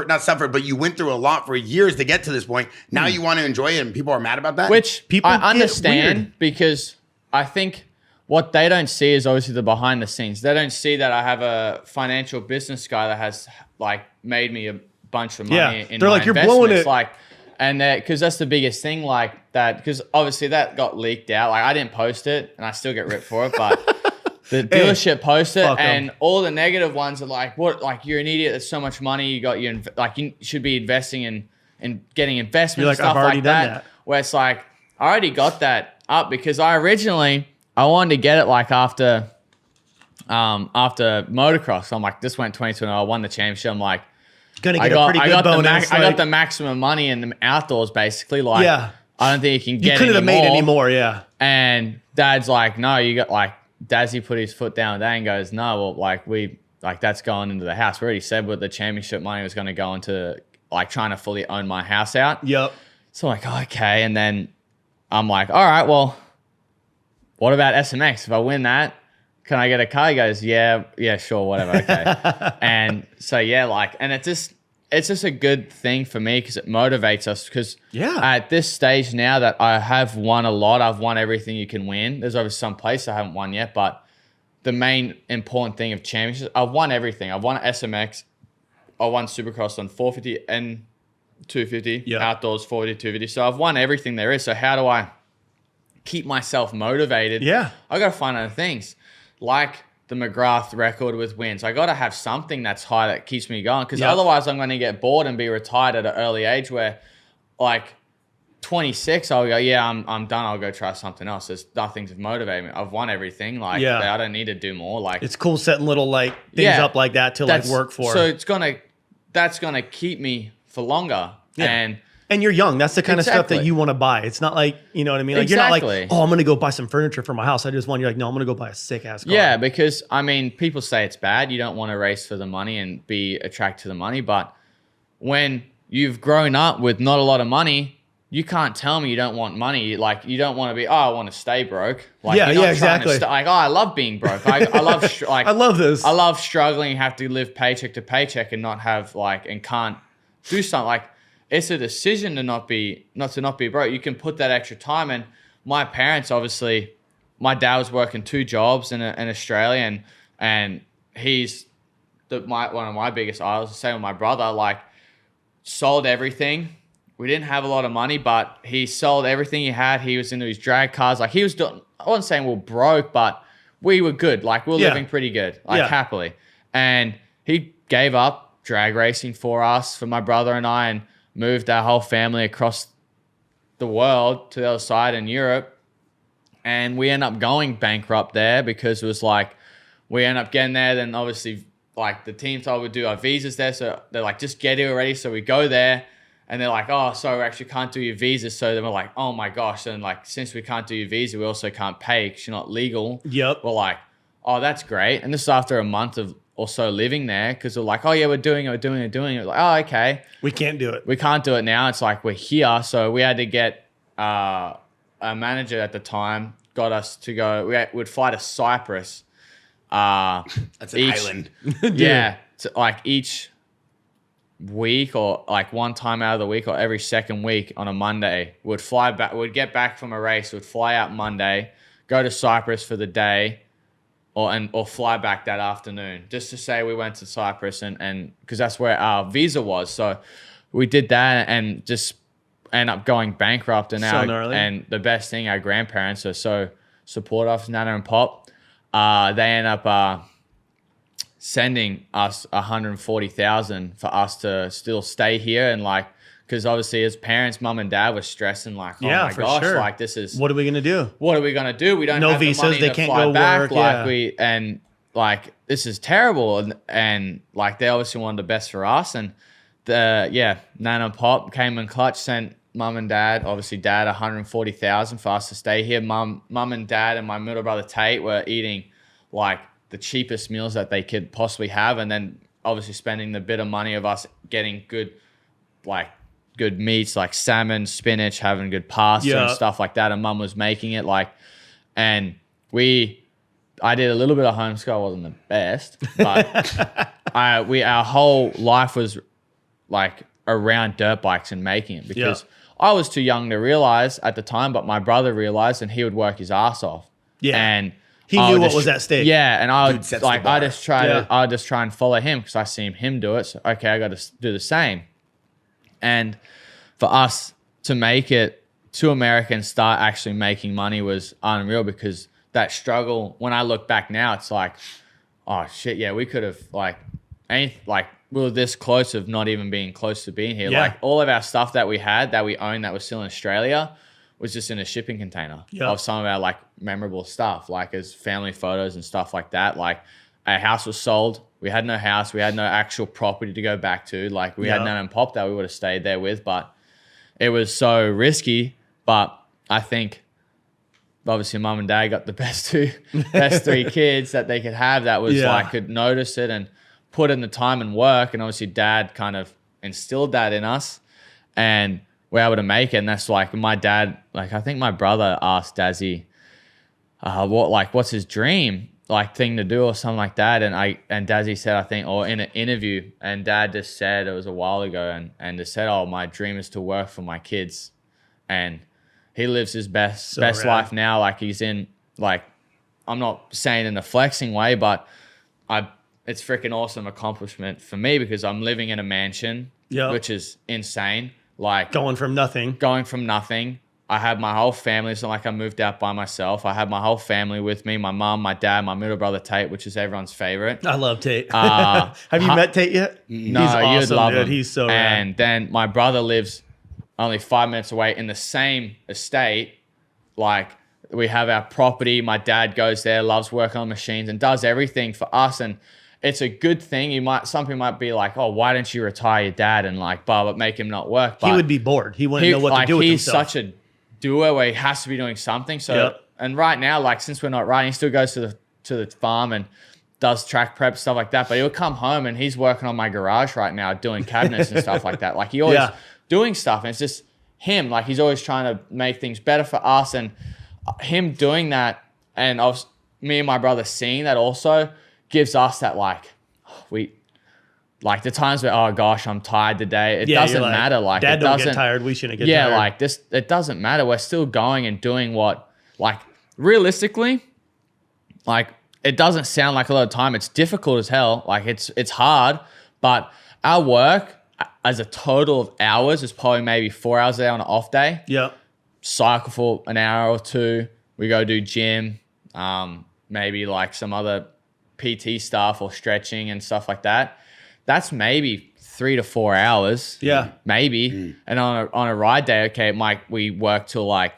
not suffered, but you went through a lot for years to get to this point. Now you want to enjoy it, and people are mad about that.
Which
people
I understand, because I think what they don't see is obviously the behind the scenes. They don't see that I have a financial business guy that has like made me a bunch of money in
they're
my
like, you're blowing it.
Like, and because that's the biggest thing, like that, because obviously that got leaked out. Like I didn't post it, and I still get ripped for it, but the dealership posted it, and all the negative ones are like, "What? Like you're an idiot. There's so much money. You got you should be investing in getting investment and stuff like that." Where it's like, I already got that up, because I wanted to get it like after motocross. So I'm like, this went 22-0. I won the championship. I'm like,
gonna get a pretty good bonus.
I got the maximum money in the outdoors, basically. Like, I don't think you can
You
get
couldn't have made any
more.
more, yeah.
And Dad's like, no, you got like, Dazzy put his foot down there and goes, no, well, like that's going into the house. We already said what the championship money was going to go into like trying to fully own my house out.
Yep.
So I'm like, okay. And then I'm like, all right, well, what about SMX? If I win that, can I get a car? He goes, yeah, sure, whatever. Okay. And so, yeah, like, and it's just a good thing for me because it motivates us because at this stage now that I have won a lot, I've won everything you can win. There's obviously some places I haven't won yet, but the main important thing of championships, I've won everything. I've won SMX. I won Supercross on 450 and 250, outdoors 450, 250. So I've won everything there is. So how do I keep myself motivated?
Yeah.
I got to find other things like the McGrath record with wins. I got to have something that's high that keeps me going because otherwise I'm going to get bored and be retired at an early age where like 26, I'll go, yeah, I'm done. I'll go try something else. There's nothing to motivate me. I've won everything. Like I don't need to do more. Like
it's cool setting little like things up like that to like work for.
So that's gonna keep me for longer.
And you're young. That's the kind of stuff that you want to buy. It's not like, you know what I mean? Like you're not like, oh, I'm going to go buy some furniture for my house. I just want, you're like, no, I'm going to go buy a sick ass car.
Yeah, because I mean, people say it's bad. You don't want to race for the money and be attracted to the money. But when you've grown up with not a lot of money, you can't tell me you don't want money. Like you don't want to be, oh, I want to stay broke. Like,
exactly.
Like, oh, I love being broke. I love, like,
I love this.
I love struggling, have to live paycheck to paycheck and not have like, and can't do something like, it's a decision to not be broke. You can put that extra time in. My parents, obviously, my dad was working 2 jobs in Australia, and he's one of my biggest idols. The same with my brother. Like, sold everything. We didn't have a lot of money, but he sold everything he had. He was into his drag cars. Like he was doing. I wasn't saying we're broke, but we were good. Like we were living pretty good, like happily. And he gave up drag racing for us, for my brother and I, and moved our whole family across the world to the other side in Europe. And we ended up going bankrupt there because it was like, we ended up getting there. Then obviously like the team told we do our visas there. So they're like, just get here already. So we go there and they're like, oh, sorry, we actually can't do your visa. So then we're like, oh my gosh. And like, since we can't do your visa, we also can't pay because you're not legal.
Yep.
We're like, oh, that's great. And this is after a month of also living there because we're like, oh yeah, we're doing it. We're like, oh, okay.
We can't do it.
We can't do it now. It's like we're here. So we had to get a manager at the time, got us to go, we'd fly to Cyprus.
That's an island.
Yeah. So like each week or like one time out of the week or every second week on a Monday, we'd fly back, we'd get back from a race, we'd fly out Monday, go to Cyprus for the day, or fly back that afternoon, just to say we went to Cyprus and because that's where our visa was. So we did that and just end up going bankrupt. And and the best thing, our grandparents are so supportive, Nana and Pop. They end up sending us $140,000 for us to still stay here and like. Because obviously, as parents, mom and dad were stressing like, oh my gosh, like this is
what are we gonna do?
What are we gonna do? We don't have
visas,
the money
they
to
can't
fly
go
back.
work.
And like this is terrible. And like they obviously wanted the best for us. And Nana and Pop came in clutch, sent mom and dad, obviously dad, $140,000 for us to stay here. Mom and dad and my middle brother Tate were eating like the cheapest meals that they could possibly have, and then obviously spending the bit of money of us getting good meats like salmon, spinach, having good pasta and stuff like that. And mum was making it like, and I did a little bit of homeschool. I wasn't the best, but our whole life was like around dirt bikes and making it because I was too young to realize at the time, but my brother realized and he would work his ass off. Yeah. And
he knew what was at stake.
Yeah. And I would like, I just try and follow him because I seen him do it. So, okay, I got to do the same. And for us to make it to America and start actually making money was unreal because that struggle, when I look back now, it's like, oh shit, yeah, we could have we were this close of not even being close to being here. Yeah. Like all of our stuff that we had, that we owned, that was still in Australia was just in a shipping container of some of our like memorable stuff, like as family photos and stuff like that. Like our house was sold. We had no house. We had no actual property to go back to. Like we had Nana and Pop that we would have stayed there with, but it was so risky. But I think obviously mum and dad got the best three kids that they could have that was like could notice it and put in the time and work. And obviously dad kind of instilled that in us and we're able to make it. And that's like my dad, like I think my brother asked Dazzy, what's his dream like thing to do or something like that. And Dazzy said, I think, or in an interview, and dad just said, it was a while ago, and just said, oh, my dream is to work for my kids. And he lives his best life now. Like he's in, like, I'm not saying in a flexing way, but it's freaking awesome accomplishment for me because I'm living in a mansion, which is insane. Like
going from nothing.
I have my whole family. It's not like I moved out by myself. I have my whole family with me. My mom, my dad, my middle brother Tate, which is everyone's favorite.
I love Tate. Have you met Tate yet?
No,
he's awesome,
you'd love
dude.
him.
He's so rad.
And then my brother lives only 5 minutes away in the same estate. Like we have our property. My dad goes there, loves working on machines and does everything for us. And it's a good thing. Some people might be like, oh, why don't you retire your dad and like, but make him not work. But
he would be bored. He wouldn't know what to do with himself.
He's such a doer where he has to be doing something. So, and right now, like since we're not riding, he still goes to the farm and does track prep, stuff like that. But he'll come home and he's working on my garage right now, doing cabinets and stuff like that. Like he always doing stuff. And it's just him. Like he's always trying to make things better for us. And him doing that, and me and my brother seeing that also gives us that like the times where, oh gosh, I'm tired today. It doesn't matter. Like
Dad don't get tired. We shouldn't get tired.
Yeah, like this, it doesn't matter. We're still going and doing what, like realistically, like it doesn't sound like a lot of time. It's difficult as hell. Like it's hard, but our work as a total of hours is probably maybe 4 hours a day on an off day.
Yeah.
Cycle for an hour or two. We go do gym, maybe like some other PT stuff or stretching and stuff like that. That's maybe 3 to 4 hours. Yeah. Maybe. And on a ride day, okay, we work till like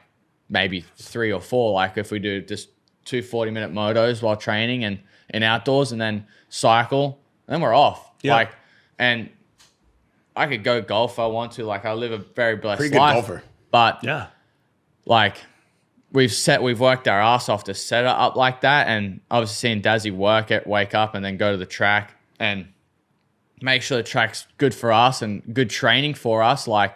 maybe 3 or 4. Like if we do just 2 40-minute motos while training and in outdoors and then cycle, and then we're off. Yeah. Like, and I could go golf if I want to. Like I live a very blessed
Pretty good
life.
golfer.
But like we've worked our ass off to set it up like that. And obviously seeing Dazzy wake up and then go to the track and make sure the track's good for us and good training for us. Like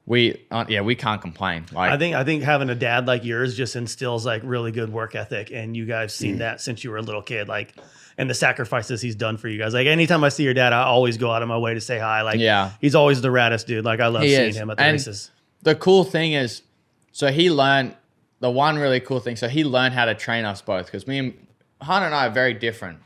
we can't complain. Like
I think having a dad like yours just instills like really good work ethic, and you guys seen that since you were a little kid. Like, and the sacrifices he's done for you guys. Like anytime I see your dad, I always go out of my way to say hi. Like he's always the raddest dude. Like I love seeing him at the races.
The cool thing is, so he learned the one really cool thing. So he learned how to train us both because me and Hunter and I are very different.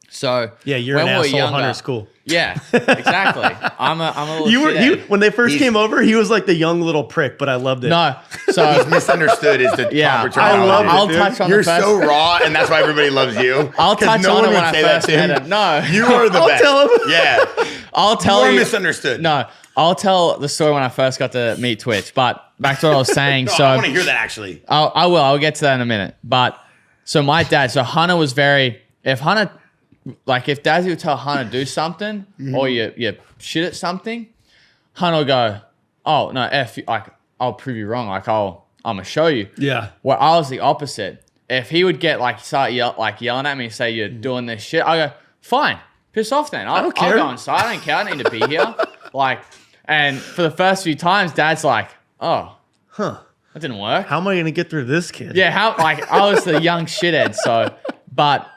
So
yeah, you're an asshole. Hunter's cool.
Yeah, exactly. I'm a little
when they first came over, he was like the young little prick, but I loved it.
No, so
he's misunderstood is the proper term.
I love it.
I'll touch on
You're so raw, and that's why everybody loves you.
I'll touch on it when I first met him. No,
you are the best.
I'll tell him.
Yeah,
I'll tell you.
You're misunderstood.
No, I'll tell the story when I first got to meet Twitch. But back to what I was saying.
I want to hear that actually.
I will. I'll get to that in a minute. But so my dad. So Hunter was very. If Dazzy would tell Hunter to do something or you shit at something, Hunter will go, oh, no, F you. Like, I'll prove you wrong. Like, I'm going to show you.
Yeah.
Where I was the opposite. If he would get, start yelling at me and say, you're doing this shit, I go, fine, piss off then. I don't care. I'll go inside. I don't care. I don't need to be here. And for the first few times, Dad's like, oh, that didn't work.
How am I going to get through this kid?
Yeah, I was the young shithead, but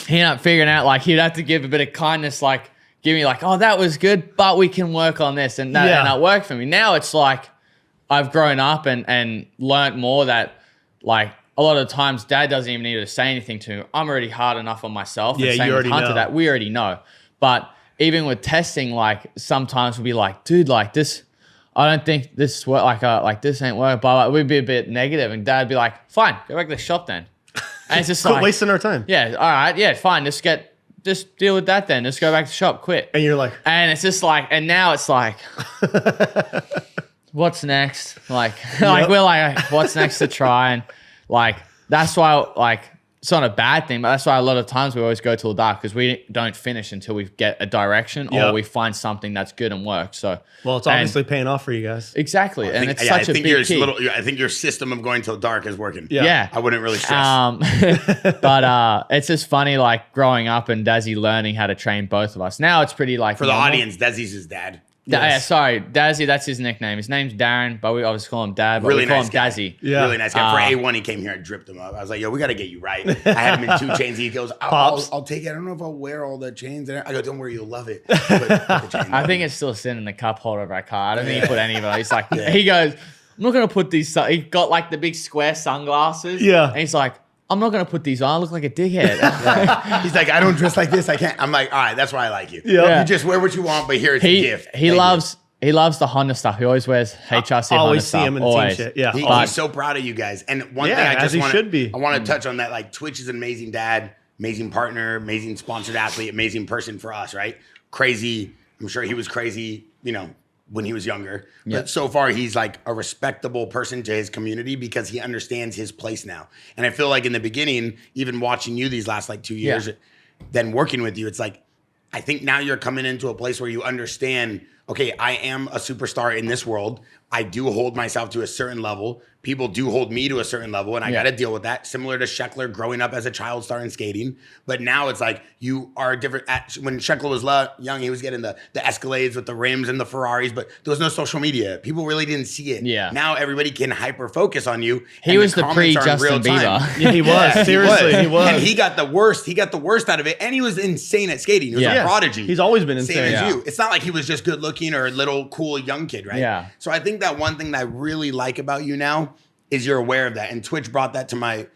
he ended up figuring out, he'd have to give a bit of kindness, give me oh, that was good, but we can work on this. And that worked for me. Now it's I've grown up and learned more that, a lot of times Dad doesn't even need to say anything to me. I'm already hard enough on myself.
Yeah,
and same
you already
with Hunter
know.
that we already know. But even with testing, sometimes we'll be dude, this, I don't think this work, this ain't work, but we'd be a bit negative, and Dad'd be fine, go back to the shop then. And it's just
quit wasting our time.
Yeah, all right, yeah, fine. Just deal with that then. Just go back to shop, quit.
And you're
and it's just and now it's what's next? We're what's next to try? And that's why it's not a bad thing, but that's why a lot of times we always go till dark because we don't finish until we get a direction or we find something that's good and works. So,
well, it's obviously paying off for you guys.
Exactly. And it's such a big key.
I think your system of going till dark is working.
Yeah.
I wouldn't really stress.
But it's just funny, like growing up and Dazzy learning how to train both of us. Now it's pretty like
for the audience, Dazzy's his dad.
Yeah, sorry, Dazzy, that's his nickname. His name's Darren, but we obviously call him Dad, but we call him Dazzy.
Yeah. Really nice guy. For A1, he came here and dripped him up. I was like, yo, we got to get you right. I had him in 2 chains. He goes, I'll take it. I don't know if I'll wear all the chains in there. I go, don't worry, you'll love it.
I think it's still sitting in the cup holder of our car. I don't think he put any of it. He's like, he goes, I'm not going to put these, he got like the big square sunglasses.
Yeah.
And he's like, I'm not going to put these on. I look like a dickhead.
He's like, I don't dress like this. I can't. I'm like, all right, that's why I like you.
Yeah.
You just wear what you want, but here it's a gift.
He loves the Honda stuff. He always wears HRC Honda
always
stuff.
See him in the team shit. Yeah.
He's so proud of you guys. And one thing I just want to touch on that, like Twitch is an amazing dad, amazing partner, amazing sponsored athlete, amazing person for us, right? Crazy. I'm sure he was crazy, when he was younger. But so far, he's like a respectable person to his community because he understands his place now. And I feel like in the beginning, even watching you these last like 2 years, then working with you, it's like, I think now you're coming into a place where you understand, okay, I am a superstar in this world. I do hold myself to a certain level. People do hold me to a certain level, and I got to deal with that. Similar to Sheckler growing up as a child star in skating. But now it's like you are different. When Sheckler was young, he was getting the Escalades with the rims and the Ferraris, but there was no social media. People really didn't see it.
Yeah.
Now everybody can hyper-focus on you.
He was the pre-Justin Bieber.
Yeah, he was. Seriously, he was.
And he got the worst. He got the worst out of it, and he was insane at skating. He was a prodigy.
He's always been insane.
Same as you. It's not like he was just good looking or a little cool young kid, right?
Yeah.
So I think that one thing that I really like about you now is you're aware of that. And Twitch brought that to my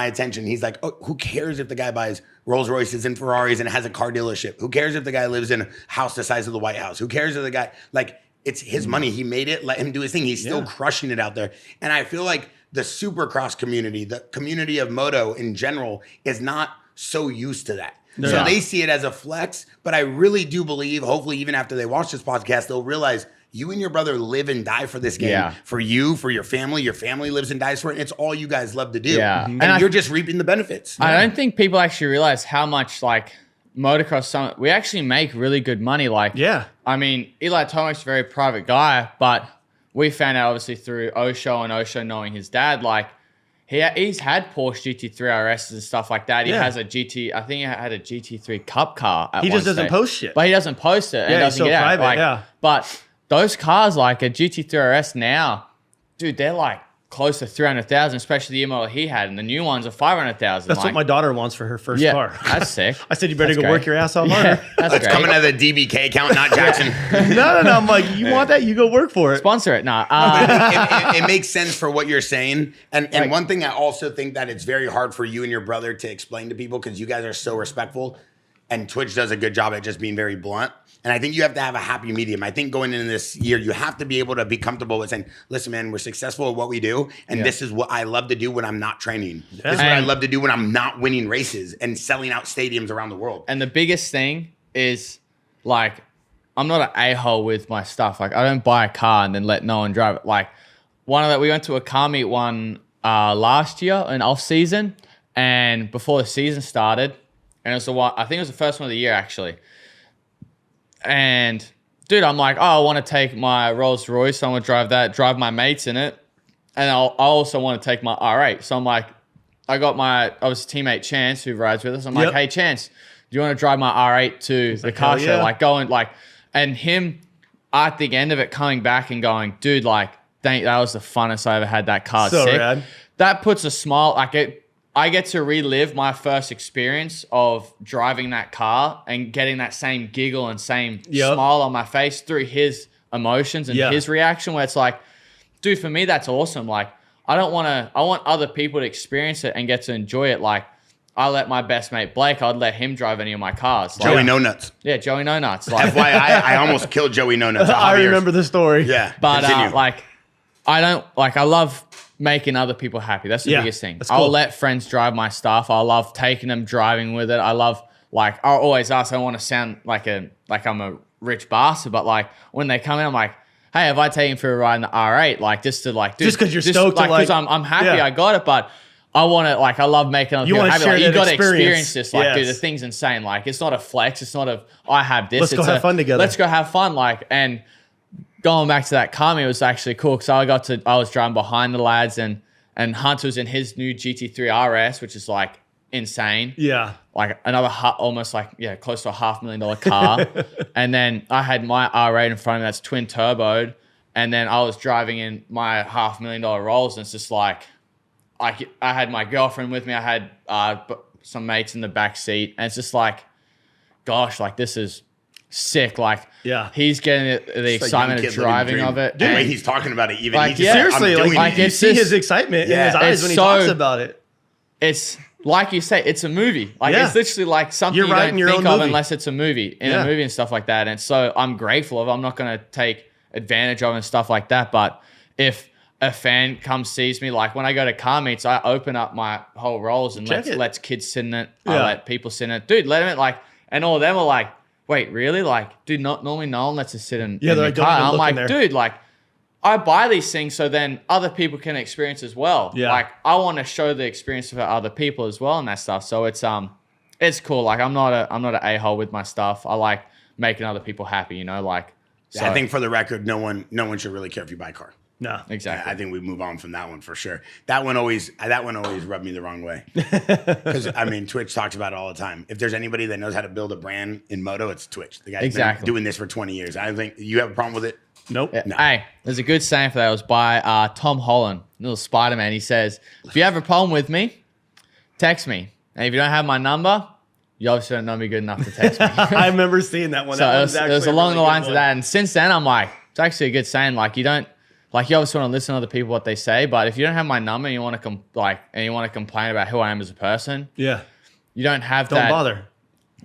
attention. He's like, oh, who cares if the guy buys Rolls Royces and Ferraris and has a car dealership? Who cares if the guy lives in a house the size of the White House? Who cares if the guy, like, it's his money. He made it. Let him do his thing. He's still crushing it out there. And I feel like the Supercross community, the community of moto in general, is not so used to that. No. So they see it as a flex. But I really do believe, hopefully, even after they watch this podcast, they'll realize you and your brother live and die for this game. Yeah. For you, for your family. Your family lives and dies for it. And it's all you guys love to do. Yeah. And you're just reaping the benefits.
I don't think people actually realize how much, like, motocross summit, we actually make really good money. Like, I mean, Eli Tomic's a very private guy, but we found out obviously through Osho and Osho knowing his dad, like, he's had Porsche GT3 RSs and stuff like that. He has a GT, I think he had a GT3 Cup car at
He just doesn't post shit.
But he doesn't post it.
Yeah, he's so private,
But those cars, like a GT3 RS now, dude, they're like close to 300,000, especially the model he had, and the new ones are 500,000.
That's what my daughter wants for her first car.
That's sick.
I said, you better go work your ass off harder.
That's coming out of the DBK account, not Jaxxon.
No. I'm like, you want that? You go work for it.
Sponsor it. Nah.
It makes sense for what you're saying. And one thing I also think that it's very hard for you and your brother to explain to people because you guys are so respectful, and Twitch does a good job at just being very blunt. And I think you have to have a happy medium. I think going into this year, you have to be able to be comfortable with saying, listen, man, we're successful at what we do. And this is what I love to do when I'm not training. This is what I love to do when I'm not winning races and selling out stadiums around the world.
And the biggest thing is, like, I'm not an a-hole with my stuff. Like, I don't buy a car and then let no one drive it. Like, we went to a car meet last year in off season, and before the season started, and it was I think it was the first one of the year, actually. And dude, I'm like, I want to take my Rolls Royce. I want to drive my mates in it. And I also want to take my R8. So I'm like, I got my obviously teammate Chance who rides with us. I'm like, hey Chance, do you want to drive my R8 to the car show? Like going like, and him at the end of it coming back and going, dude, like, that was the funnest I ever had. That car.
So rad.
That puts a smile, I get to relive my first experience of driving that car and getting that same giggle and same smile on my face through his emotions and his reaction, where it's like, dude, for me, that's awesome. Like, I want other people to experience it and get to enjoy it. Like, I let my best mate Blake, I'd let him drive any of my cars.
Joey No Nuts.
Yeah, Joey No Nuts. Like,
FYI, I almost killed Joey No Nuts.
I remember the story.
Yeah.
But I love making other people happy. That's the biggest thing. Cool. I'll let friends drive my stuff. I love taking them, driving with it. I love, like, I always ask, I don't want to sound like I'm a rich bastard, but like when they come in, I'm like, hey, have I taken for a ride in the R8? Like, just to like, dude,
just because you're stoked,
like, because I'm happy I got it, but I want to, like, I love making other people happy. Like, you got to experience this. Like, dude, the thing's insane. Like, it's not a flex. It's not I have this.
Let's go have fun together.
Let's go have fun. Like, and going back to that car meet was actually cool because I was driving behind the lads and Hunter was in his new GT3 RS, which is like insane.
Yeah.
Like another almost like, close to a $500,000 car. And then I had my R8 in front of me that's twin turboed. And then I was driving in my $500,000 Rolls and it's just like, I had my girlfriend with me. I had some mates in the back seat. And it's just like, gosh, like this is sick. Like, he's getting the excitement of driving of it.
The way he's talking about it, even
like,
seriously, like you see his excitement in his eyes when he talks about it.
It's like you say, it's a movie. Like it's literally like something you don't think of unless it's a movie, a movie and stuff like that. And so I'm grateful of. I'm not going to take advantage of and stuff like that. But if a fan comes sees me, like when I go to car meets, I open up my whole Rolls and lets kids sit in it. I let people sit in it. Dude, let them in. Like, and all of them are like, wait, really? Like, dude, normally no one lets us sit in the car. I'm like, dude, like, I buy these things so then other people can experience as well. Yeah. Like, I want to show the experience for other people as well and that stuff. So it's cool. Like, I'm not an a-hole with my stuff. I like making other people happy, you know, like. So.
I think for the record, no one should really care if you buy a car.
No,
exactly.
I think we move on from that one for sure. That one always rubbed me the wrong way. Because I mean, Twitch talks about it all the time. If there's anybody that knows how to build a brand in moto, it's Twitch. The guy's been doing this for 20 years. I think you have a problem with it.
Nope.
No. Hey, there's a good saying for that. It was by Tom Holland, little Spider-Man. He says, if you have a problem with me, text me. And if you don't have my number, you obviously don't know me good enough to text me.
I remember seeing that one.
So it was along the lines of that. And since then, I'm like, it's actually a good saying. Like, you obviously want to listen to other people, what they say. But if you don't have my number and you want to complain about who I am as a person, you don't have
Don't bother.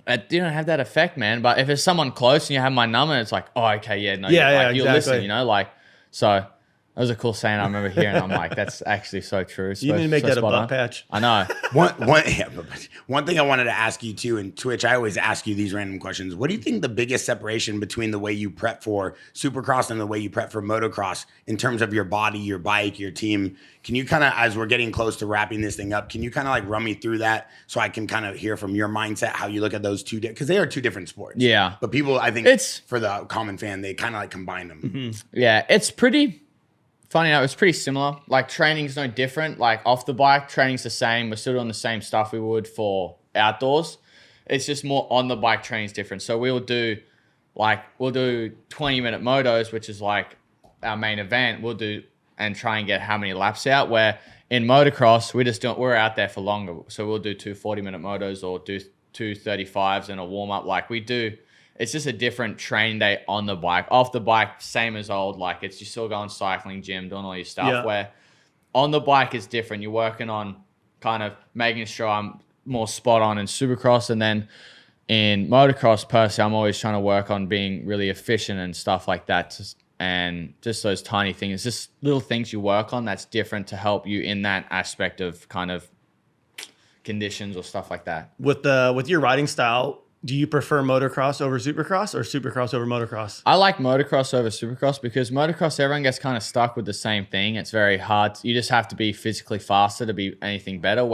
You don't have that effect, man. But if it's someone close and you have my number, it's like, oh, okay,
you
exactly. listen, you know, like, so that was a cool saying I remember hearing. I'm like, that's actually so true.
You need to make that a butt patch.
I know.
One thing I wanted to ask you too, in Twitch, I always ask you these random questions. What do you think the biggest separation between the way you prep for Supercross and the way you prep for motocross in terms of your body, your bike, your team? Can you kind of, as we're getting close to wrapping this thing up, can you kind of like run me through that so I can kind of hear from your mindset how you look at those two, because they are two different sports.
Yeah.
But people, I think for the common fan, they kind of like combine them.
Mm-hmm. Yeah, it's pretty... Funny enough, it's pretty similar. Like, training's no different. Like, off the bike, training's the same. We're still doing the same stuff we would for outdoors. It's just more on the bike training's different. So we'll do 20-minute motos, which is like our main event. We'll do and try and get how many laps out. Where in motocross, we're out there for longer. So we'll do 2 40-minute motos or do 2 35s and a warm up. Like, we do. It's just a different training day on the bike. Off the bike, same as old. Like, you still going cycling, gym, doing all your stuff. Yeah. Where on the bike is different. You're working on kind of making sure I'm more spot on in Supercross. And then in motocross, personally, I'm always trying to work on being really efficient and stuff like that. And just those tiny things, just little things you work on that's different to help you in that aspect of kind of conditions or stuff like that.
With your riding style, do you prefer motocross over Supercross or Supercross over motocross?
I like motocross over Supercross because motocross, everyone gets kind of stuck with the same thing. It's very hard. You just have to be physically faster to be anything better,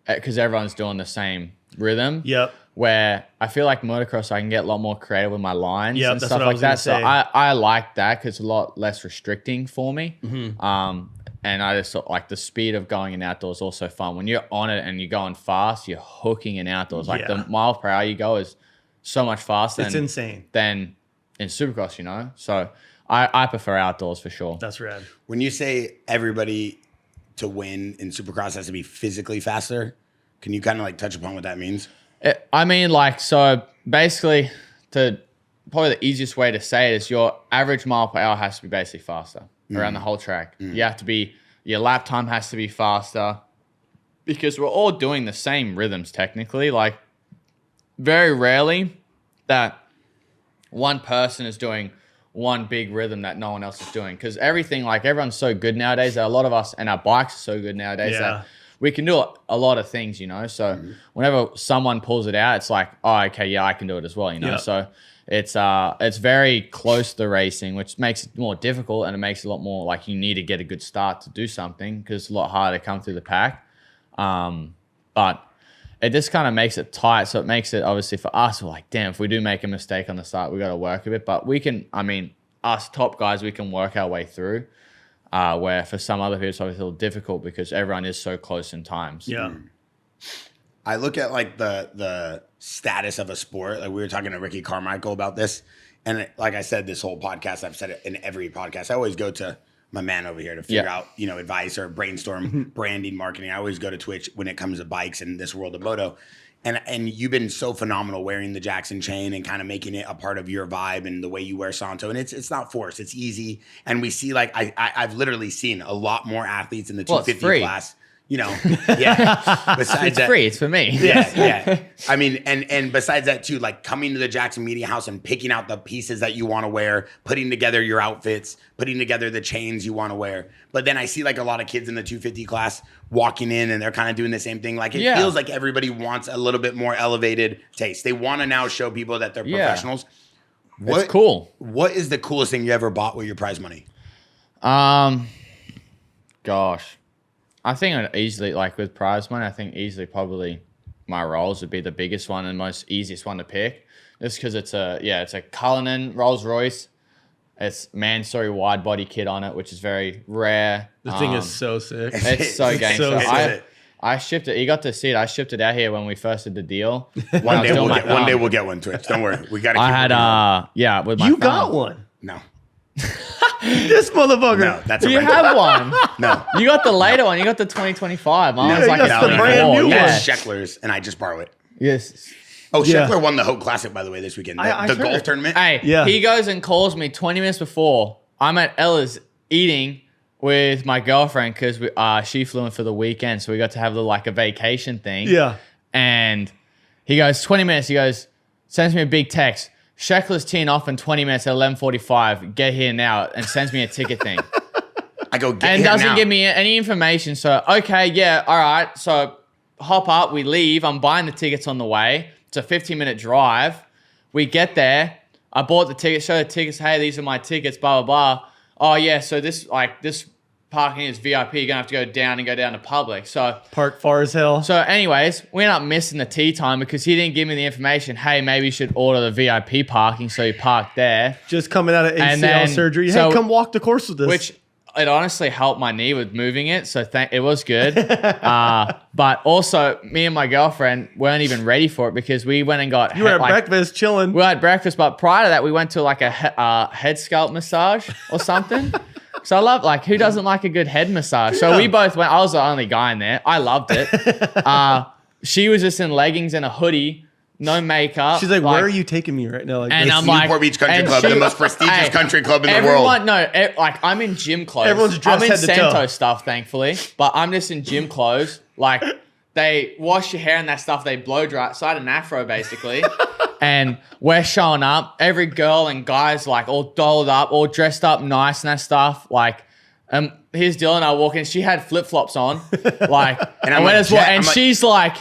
because everyone's doing the same rhythm.
Yep.
Where I feel like motocross, I can get a lot more creative with my lines and stuff like that. So
say.
I like that because it's a lot less restricting for me.
Mm-hmm.
And I just like the speed of going in outdoors also fun. When you're on it and you're going fast, you're hooking in outdoors. Like the mile per hour you go is so much faster.
It's insane.
Than in Supercross, you know? So I prefer outdoors for sure.
That's rad.
When you say everybody to win in Supercross has to be physically faster, can you kind of like touch upon what that means?
I mean, like, so basically, probably the easiest way to say it is your average mile per hour has to be basically faster around the whole track. You have to be, your lap time has to be faster because we're all doing the same rhythms technically. Like, very rarely that one person is doing one big rhythm that no one else is doing, because everyone's so good nowadays that a lot of us, and our bikes are so good nowadays that we can do a lot of things, you know? So whenever someone pulls it out, it's like, oh, okay, yeah, I can do it as well, you know? So it's very close to racing, which makes it more difficult, and it makes it a lot more like you need to get a good start to do something because it's a lot harder to come through the pack. But it just kind of makes it tight. So it makes it, obviously, for us, we're like, damn, if we do make a mistake on the start, we got to work a bit. But we can, I mean, us top guys, we can work our way through. Where for some other people, it's obviously a little difficult because everyone is so close in times.
Yeah.
I look at like the status of a sport. Like we were talking to Ricky Carmichael about this. And like I said, this whole podcast, I've said it in every podcast. I always go to my man over here to figure out, advice or brainstorm branding, marketing. I always go to Twitch when it comes to bikes and this world of moto. And you've been so phenomenal wearing the Jaxxon chain and kind of making it a part of your vibe and the way you wear Santo. And it's not forced, it's easy. And we see like I've literally seen a lot more athletes in the 250 class. Besides
it's free. It's for me.
Yeah. I mean, and besides that too, like coming to the Jaxxon Media House and picking out the pieces that you want to wear, putting together your outfits, putting together the chains you want to wear. But then I see like a lot of kids in the 250 class walking in and they're kind of doing the same thing. Like it feels like everybody wants a little bit more elevated taste. They want to now show people that they're professionals.
It's cool.
What is the coolest thing you ever bought with your prize money?
Gosh. I think I'd easily, like with prize money, I think easily probably my Rolls would be the biggest one and most easiest one to pick. Just because it's a Cullinan Rolls Royce. It's Mansory wide body kit on it, which is very rare.
The thing is so sick.
It's so gangster.
So
I shipped it. You got to see it. I shipped it out here when we first did the deal.
One day we'll get one, Twitch. Don't worry. We got to keep
with my
You
thumb.
got one.
No.
This motherfucker.
No, that's a
You
rental.
have one.
No.
You got the later one. You got the 2025. Mine was
you
like
got
a
the brand new
yeah.
one.
Sheckler's, and I just borrow it.
Yes.
Oh,
Yeah.
Sheckler won the Hope Classic, by the way, this weekend.
I
The
heard.
golf tournament.
Hey,
Yeah.
he goes and calls me 20 minutes before. I'm at Ella's eating with my girlfriend because she flew in for the weekend, so we got to have a vacation thing.
Yeah.
And he goes, 20 minutes. He goes, sends me a big text. Sheckler's teeing off in 20 minutes at 11:45. Get here now, and sends me a ticket thing.
I go, get
And
here
doesn't
now.
give me any information. So, okay, yeah, all right. So, hop up, we leave. I'm buying the tickets on the way. It's a 15-minute drive. We get there. I bought the tickets, show the tickets. Hey, these are my tickets, blah, blah, blah. Oh, yeah, so this parking is VIP. You're going to have to go down to public. So,
Park far as hell.
so anyways, we ended up missing the tee time because he didn't give me the information. Hey, maybe you should order the VIP parking. So, he parked there.
Just coming out of ACL
And then-
surgery.
so-
Hey, come walk the course with us.
Which it honestly helped my knee with moving it, so it was good. But also, me and my girlfriend weren't even ready for it because we went and got
you were at breakfast chilling.
We had breakfast, but prior to that, we went to a head scalp massage or something. So I love who doesn't like a good head massage? So we both went. I was the only guy in there. I loved it. She was just in leggings and a hoodie. No makeup.
She's like, where are you taking me right now? Like,
And
this?
I'm like,
Newport Beach Country
and
Club,
she-
the most prestigious
Hey,
country club in the
everyone,
world.
No, I'm in gym clothes.
Everyone's dressed
I'm in
head to toe.
Santo stuff, thankfully, but I'm just in gym clothes. Like, they wash your hair and that stuff. They blow dry. So I had an afro, basically. And we're showing up. Every girl and guys, all dolled up, all dressed up nice and that stuff. Here's Dylan. I walk in. She had flip-flops on.
And I'm
we're
like,
just
Jet,
and
I'm like-
she's like...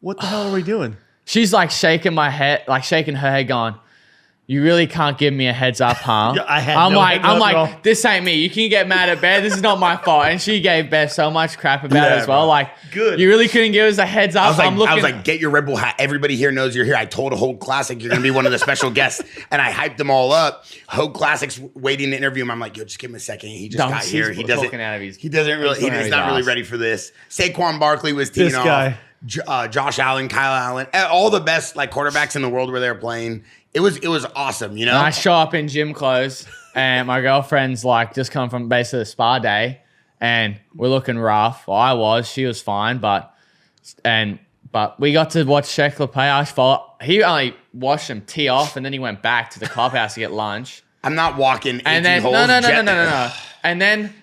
What the hell are we doing?
She's shaking my head, shaking her head, going, "You really can't give me a heads up, huh?"
Yeah, I had
I'm
no
like,
heads up at all.
this ain't me. You can get mad at Bear. This is not my fault. And she gave Bear so much crap about it as well.
bro.
Good.
You really couldn't give us a heads up.
I
I'm
was
looking.
like, get your Red Bull hat. Everybody here knows you're here. I told Hope Classic you're going to be one of the special guests. And I hyped them all up. Hope Classic's waiting to interview him. I'm like, yo, just give him a second. He just got
he's
here. He doesn't
talking out of his-
He's not really ready for this. Saquon Barkley was teeing
This
off.
guy.
Josh Allen, Kyle Allen, all the best quarterbacks in the world were there playing. It was awesome, you know?
And I show up in gym clothes, and my girlfriend's just come from basically the spa day, and we're looking rough. Well, I was. She was fine, but we got to watch Sheckler play. He only watched him tee off, and then he went back to the clubhouse to get lunch.
I'm not walking 18
And then
holes.
no. And then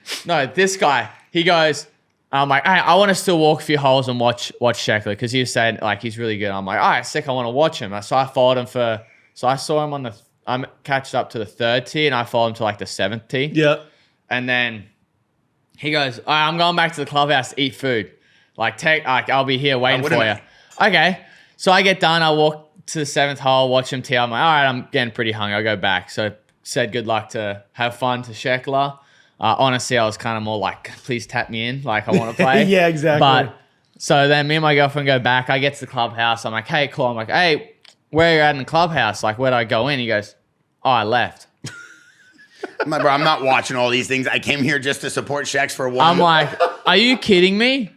this guy, he goes, I'm like, hey, I want to still walk a few holes and watch Sheckler because he was saying he's really good. I'm like, all right, sick. I want to watch him. So I followed him so I saw him I'm catched up to the third tee and I followed him to the seventh tee.
Yeah.
And then he goes, all right, I'm going back to the clubhouse to eat food. I'll be here waiting for you. Okay. So I get done. I walk to the seventh hole, watch him tee. I'm like, all right, I'm getting pretty hungry. I'll go back. So said good luck to have fun to Sheckler. Honestly, I was kind of more please tap me in. I want to play.
Yeah, exactly.
But So then me and my girlfriend go back. I get to the clubhouse. I'm like, hey, cool. I'm like, hey, where are you at in the clubhouse? Like, where'd I go in? He goes, oh, I left.
My bro, I'm not watching all these things. I came here just to support Shex for one.
I'm like, are you kidding me?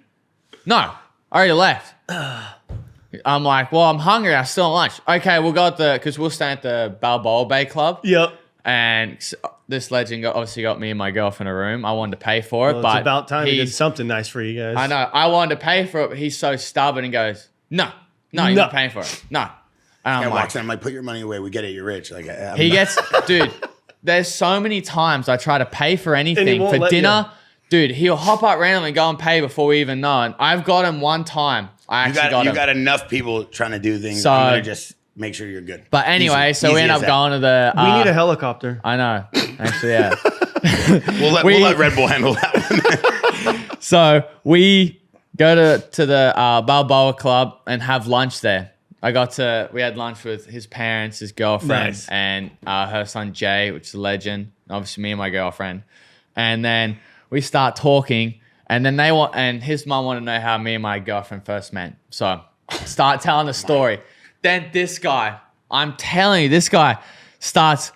No, I already left. I'm like, well, I'm hungry. I still want lunch. Okay, we'll go at because we'll stay at the Balboa Bay Club.
Yep.
And this legend obviously got me and my girlfriend a room. I wanted to pay for it,
Well,
but
it's about time he did something nice for you guys.
I know. I wanted to pay for it, but he's so stubborn and goes, no, you're not paying for it. No. And I'm like,
I'm like, put your money away. We get it. You're rich. Like
dude, there's so many times I try to pay for anything
won't
for
let
dinner.
you.
Dude, he'll hop up randomly and go and pay before we even know. And I've got him one time. You
got enough people trying to do things.
So,
I'm going to just make sure you're good.
But anyway, so we end up going to the...
we need a helicopter.
I know. Actually, yeah.
we'll let Red Bull handle that one.
So we go to the Balboa Club and have lunch there. We had lunch with his parents, his girlfriend, and her son Jay, which is a legend. Obviously, me and my girlfriend. And then we start talking, and then and his mom wanted to know how me and my girlfriend first met. So start telling the story. Then this guy, I'm telling you, this guy starts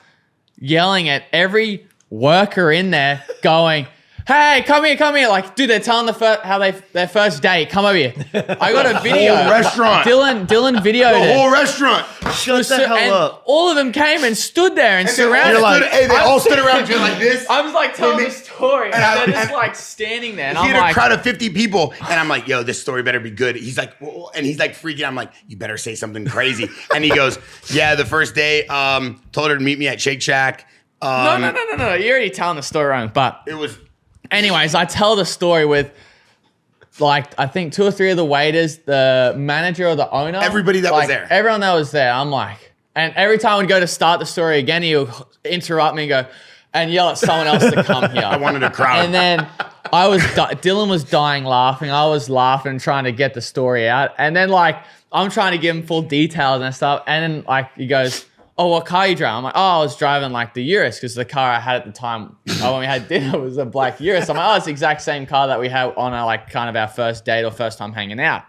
yelling at every worker in there, going, hey, come here. Like, dude, they're telling their first date. Come over here. I got a video.
The whole restaurant.
Dylan videoed it.
The whole restaurant.
Shut the hell up.
All of them came and stood there and surrounded.
They all stood around you like this.
I was like telling the story, and they're just like standing there. And
he
I'm
had
like,
a crowd of 50 people, and I'm like, yo, this story better be good. He's like, whoa, and he's like freaking. I'm like, you better say something crazy. And he goes, yeah, the first day, told her to meet me at Shake Shack.
No. You're already telling the story wrong, but
it was.
Anyways, I tell the story with, like, I think 2 or 3 of the waiters, the manager or the owner.
Everybody that was there.
Everyone that was there. I'm like, and every time we'd go to start the story again, he'll interrupt me and go, and yell at someone else to come here.
I wanted a crowd.
And then Dylan was dying laughing. I was laughing, trying to get the story out. And then, like, I'm trying to give him full details and stuff. And then, like, he goes, oh, what car you driving? I'm like, oh, I was driving like the Urus because the car I had at the time when we had dinner was a black Urus. I'm like, oh, it's the exact same car that we had on our, like, kind of our first date or first time hanging out.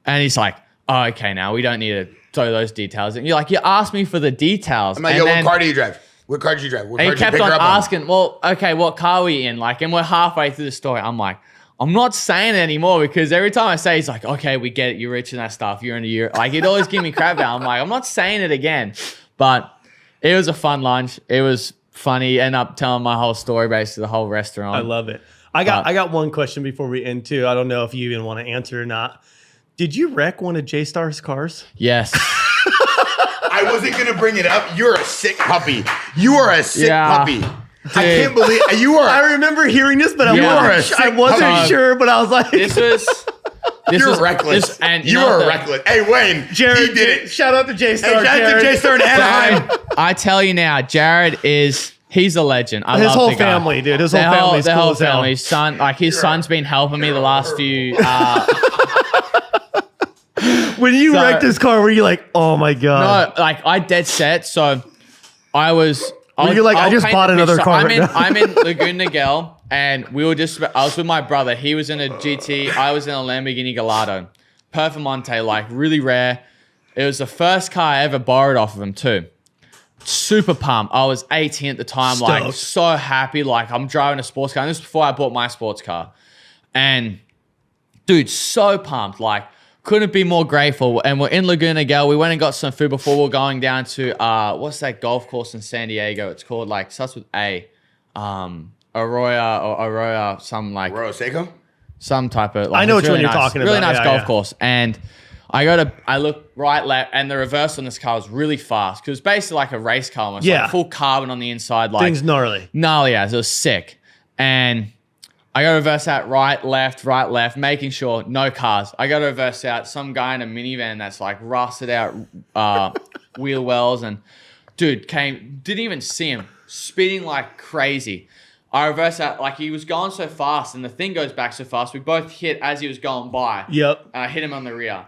And he's like, oh, okay, now we don't need to throw those details. And you're like, you asked me for the details.
I'm like, what car do you drive? What car did you drive? What
and
car
he kept
did you pick
on
her up
asking, well, okay, what car were you in? Like, and we're halfway through the story. I'm like, I'm not saying it anymore because every time I say, he's like, okay, we get it. You're rich and that stuff. You're in a year. Like, he'd always give me crap out. I'm like, I'm not saying it again. But it was a fun lunch. It was funny. End up telling my whole story, basically the whole restaurant.
I love it. I got one question before we end too. I don't know if you even want to answer or not. Did you wreck one of J-Star's cars?
Yes.
I wasn't going to bring it up. You're a sick puppy. You are a sick puppy. Dude. I can't believe you are.
I remember hearing this, but I wasn't sure, but I was like,
You're reckless. You are reckless. Hey, Wayne,
Jared,
he did it.
Shout out to J-Star.
Hey, shout out to J-Star in Anaheim.
I tell you now, Jared he's a legend.
His whole family, dude. His whole family's cool as hell.
His son, his son's been helping me the last few.
When you wrecked his car, were you like, oh my God?
No, like I dead set. So I was.
You're like, I just bought another car.
I'm in Laguna Niguel, and I was with my brother. He was in a GT. I was in a Lamborghini Gallardo. Performante, like really rare. It was the first car I ever borrowed off of him too. Super pumped. I was 18 at the time,
Stoked.
like so happy. Like I'm driving a sports car. And this was before I bought my sports car. And dude, so pumped. Like couldn't be more grateful. And we're in Laguna Niguel. We went and got some food before we were going down to what's that golf course in San Diego? It's called like starts with A. Arroyo, some like
Arroyo Seco?
Some type of like,
I know which
really
one you're talking about.
Really nice golf course. And I look right, left, and the reverse on this car was really fast because it was basically like a race car almost.
Yeah.
Like full carbon on the inside. Like
things gnarly.
Gnarly as. It was sick. And I got to reverse out right, left, making sure no cars. I got to reverse out some guy in a minivan that's like rusted out wheel wells. And dude didn't even see him, speeding like crazy. I reverse out, like he was going so fast and the thing goes back so fast. We both hit as he was going by.
Yep.
And I hit him on the rear.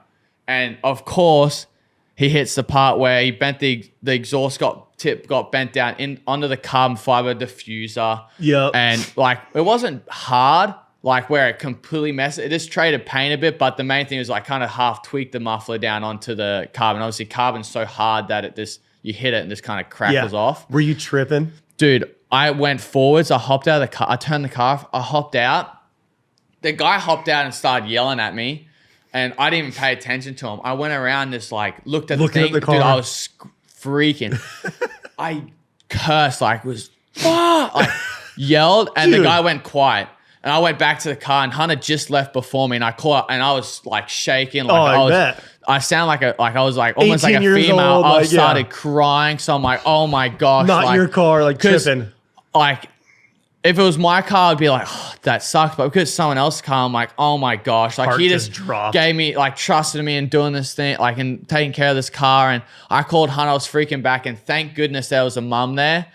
And of course, he hits the part where he bent the exhaust got bent down onto the carbon fiber diffuser.
Yep.
And like, it wasn't hard, like where it completely messed it. Just traded paint a bit, but the main thing was like kind of half tweaked the muffler down onto the carbon. Obviously, carbon's so hard that you hit it and this kind of crackles off.
Were you tripping?
Dude, I went forwards. I hopped out of the car. I turned the car off. I hopped out. The guy hopped out and started yelling at me, and I didn't even pay attention to him. I went around just like looked at the thing.
the car.
Dude, I was freaking. I cursed like was like yelled, and the guy went quiet. And I went back to the car, and Hunter just left before me, and I caught up, and I was like shaking, like I sound like I was like almost like a female.
Old,
I started crying, so I'm like, oh my gosh,
not
like,
your car, like tripping.
Like if it was my car, I'd be like, oh, that sucks. But because it's someone else's car, I'm like, oh my gosh, like
Heart
he just
dropped.
gave me like trusted me in doing this thing, like in taking care of this car. And I called Hunter, I was freaking back, and thank goodness there was a mum there,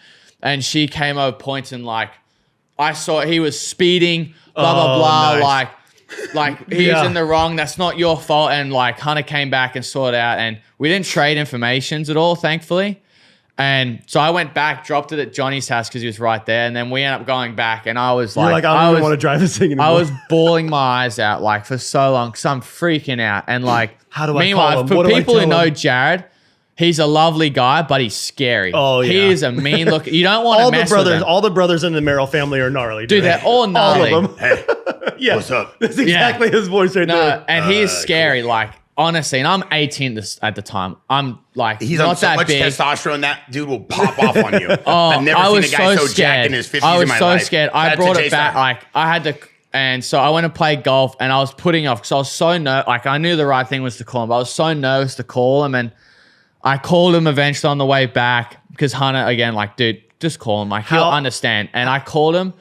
and she came over pointing like. I saw he was speeding, blah, blah, blah.
Nice.
Like he was in the wrong. That's not your fault. And like Hunter came back and sorted out, and we didn't trade informations at all, thankfully. And so I went back, dropped it at Johnny's house because he was right there. And then we ended up going back, and I was like,
I don't even want to drive this thing anymore.
I was bawling my eyes out like for so long because I'm freaking out. And like,
how do I
meanwhile,
call him?
for
What do I
people who
tell
know
him?
Jared, he's a lovely guy, but he's scary.
Oh, yeah.
He is a mean look. You don't want to mess with him.
All the brothers in the Merrill family are gnarly.
Dude, they're all gnarly.
All of them.
Hey,
Yeah.
what's up?
That's exactly his voice right there.
No, and he is scary. Like, honestly, and I'm 18 at the time. I'm like,
He's
not
on so
that
much
big.
testosterone that dude will pop off on you.
Oh,
I've never
I
seen
was
a guy
so
so jacked
scared.
in his 50s
I was
in my
so
life.
scared. I
Shout out
brought
to
it back.
J-Star.
Like, I had to, and so I went to play golf, and I was putting off because I was so nervous. Like, I knew the right thing was to call him, but I was so nervous to call him, and I called him eventually on the way back because Hunter, again, like, dude, just call him. Like, he'll understand. And I called him,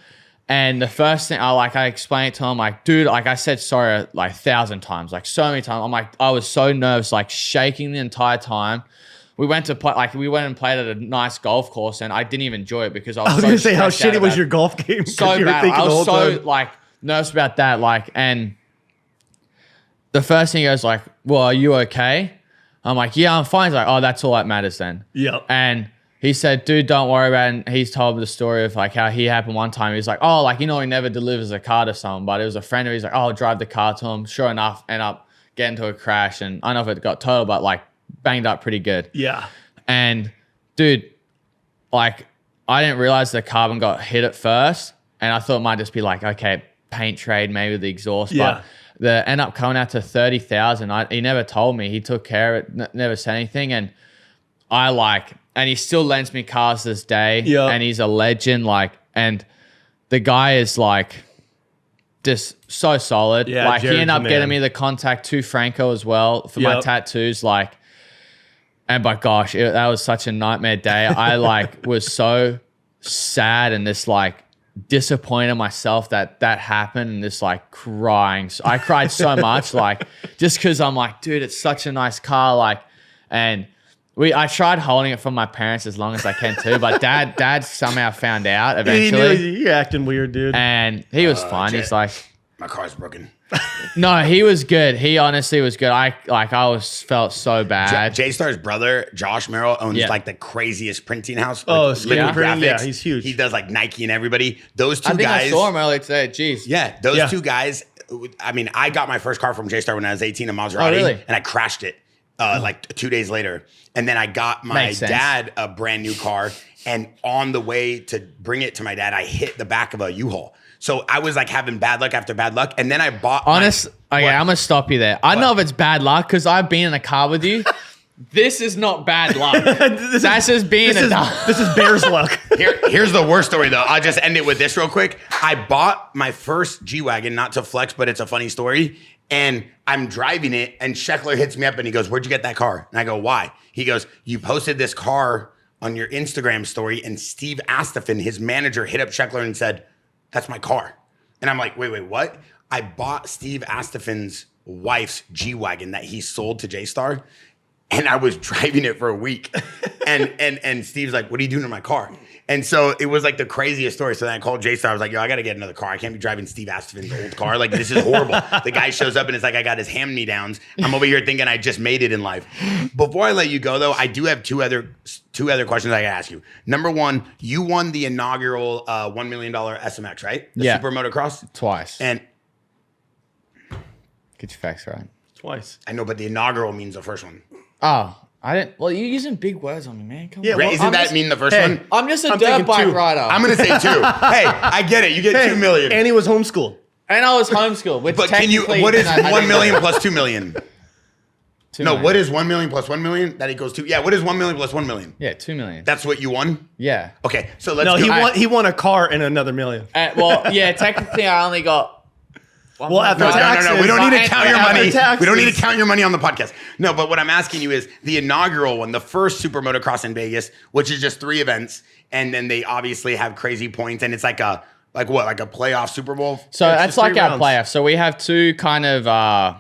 and the first thing I explained to him, like, dude, like I said sorry like 1,000 times, like so many times. I'm like, I was so nervous, like shaking the entire time. We went to play, like we went and played at a nice golf course, and I didn't even enjoy it because I was
gonna say, how
stressed out
shitty was
about
your golf game?
so
You were
bad.
thinking
I
the
was
whole
so
time.
like nervous about that. Like, and the first thing he goes like, well, are you okay? I'm like, yeah, I'm fine. He's like, oh, that's all that matters then.
Yep.
And he said, dude, don't worry about it. And he's told me the story of like how he happened one time. He's like, oh, like, you know, he never delivers a car to someone, but it was a friend of his. Like, oh, I'll drive the car to him. Sure enough, end up getting into a crash. And I don't know if it got totaled, but like banged up pretty good.
Yeah.
And dude, like, I didn't realize the carbon got hit at first. And I thought it might just be like, okay, paint trade, maybe the exhaust.
Yeah.
But the end up coming out to 30,000. He never told me. He took care of it, never said anything. And I like, and he still lends me cars this day.
Yeah.
And he's a legend. Like, and the guy is like just so solid.
Yeah,
like
Jared's
he ended up
the
getting
man.
me the contact to Franco as well for my
Yep.
tattoos. Like, and by gosh, that was such a nightmare day. I like was so sad and just like disappointed in myself that happened, and just like crying. So I cried so much, like just because I'm like, dude, it's such a nice car. Like, and I tried holding it from my parents as long as I can too, but dad somehow found out eventually.
He knew you're acting weird, dude.
And he was fine.
Jett,
He's like,
my car's broken.
no, he was good. He honestly was good. I felt so bad.
J-Star's brother, Josh Merrill, owns
Yeah.
like the craziest printing house.
Oh,
like,
screen
Liquid
printing? Yeah,
Graphics.
he's huge.
He does like Nike and everybody. Those two
I think
guys.
I saw him earlier today. Jeez.
Yeah, those
Yeah.
two guys. I mean, I got my first car from J-Star when I was 18, a Maserati,
Oh, really?
and I crashed it like 2 days later. And then I got my
Makes sense.
dad a brand new car, and on the way to bring it to my dad, I hit the back of a U-Haul. So I was like having bad luck after bad luck, and then I bought.
Okay,
What?
I'm gonna stop you there. I don't know if it's bad luck because I've been in a car with you. This is not bad luck. That's just being a dumb.
This is Bear's luck.
Here's the worst story though. I'll just end it with this real quick. I bought my first G-Wagon, not to flex, but it's a funny story. And I'm driving it, and Sheckler hits me up and he goes, "Where'd you get that car?" And I go, "Why?" He goes, "You posted this car on your Instagram story, and Steve Astafin, his manager, hit up Sheckler and said, 'That's my car.'" And I'm like, wait, what? I bought Steve Astafin's wife's G-Wagon that he sold to J-Star, and I was driving it for a week. And Steve's like, "What are you doing in my car?" And so it was like the craziest story. So then I called J-Star. I was like, "Yo, I got to get another car. I can't be driving Steve Astafin's old car. Like, this is horrible." The guy shows up and it's like, I got his hand-me-downs. I'm over here thinking I just made it in life. Before I let you go, though, I do have two other two other questions I gotta ask you. Number one, you won the inaugural $1 million SMX, right? The Super Motocross?
Twice.
And
get your facts right.
Twice.
I know, but the inaugural means the first one.
Oh, I didn't. Well, you're using big words on me, man. Come on.
Right, isn't that mean the first one?
I'm just a dirt
thinking
bike
2.
rider.
I'm gonna say 2. Hey, I get it. You get 2 million.
And he was homeschooled.
And I was homeschooled. Which
But can you? What is 1 million plus 2 million?
2
No,
million.
what is 1 million plus 1 million? That equals 2. Yeah, what is 1 million plus 1 million?
Yeah, 2 million.
That's what you won?
Yeah.
Okay, so let's
No,
go.
he won a car and another million.
Well, yeah, technically I only got.
Well, after
No,
taxes,
we don't need to
and-
count your
after
money.
taxes.
We don't need to count your money on the podcast. No, but what I'm asking you is the inaugural one, the first Super Motocross in Vegas, which is just 3 events, and then they obviously have crazy points, and it's like a playoff Super Bowl.
So
It's
that's
just
like
3
our
rounds.
playoff. So we have 2 kind of.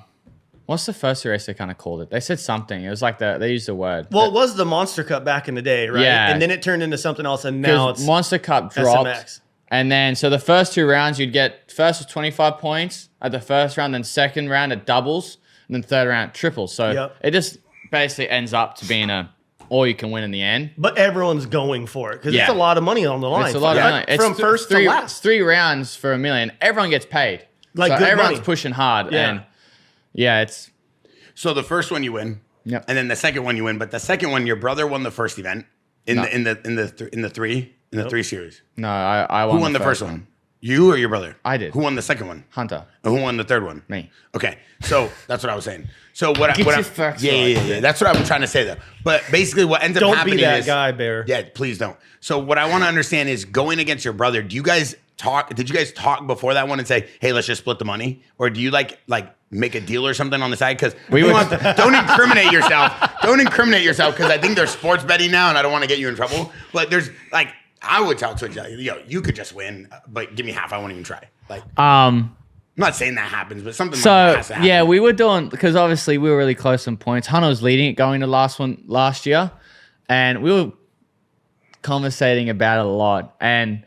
What's the first race they kind of called it? They said something. It was like they used the word.
Well, it was the Monster Cup back in the day, right?
Yeah.
And then it turned into something else, and now it's
Monster Cup dropped.
SMX.
And then, so the first 2 rounds, you'd get first was 25 points at the first round, then second round at doubles, and then third round at triples. So
Yep.
it just basically ends up to being all you can win in the end.
But everyone's going for it because
Yeah.
it's a lot of money on the line.
It's a lot of money. It's
From first
three,
to last.
3 rounds for $1 million. Everyone gets paid.
Like
so
good
everyone's
money.
pushing hard.
Yeah.
And yeah, it's
So the first one you win,
Yep.
and then the second one you win. But the second one, your brother won the first event in
No.
the 3 series.
no, I won.
Who won the first one? You or your brother?
I did.
Who won the second one?
Hunter.
And who won the third one?
Me.
Okay, so that's what I was saying. So what?
Get
what
your
I,
facts
yeah,
right.
yeah. That's what I'm trying to say though. But basically, what ends up
Don't
happening
be that
is,
guy, Bear.
Yeah, please don't. So what I want to understand is going against your brother. Do you guys talk? Did you guys talk before that one and say, "Hey, let's just split the money," or do you like make a deal or something on the side? Because don't incriminate yourself. Don't incriminate yourself because I think there's sports betting now, and I don't want to get you in trouble. But there's like I would tell Twitch, yo, you could just win, but give me half. I won't even try. Like I'm not saying that happens, but something like that
So
has to happen.
yeah, we were doing because obviously we were really close on points. Hunter was leading it going to last year, and we were conversating about it a lot. And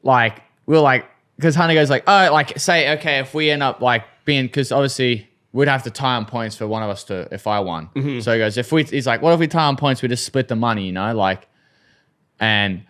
like we were like, because Hunter goes like, oh, like say okay, if we end up like being, because obviously we'd have to tie on points for one of us to if I won. So he goes, he's like, what if we tie on points? We just split the money, you know, like, and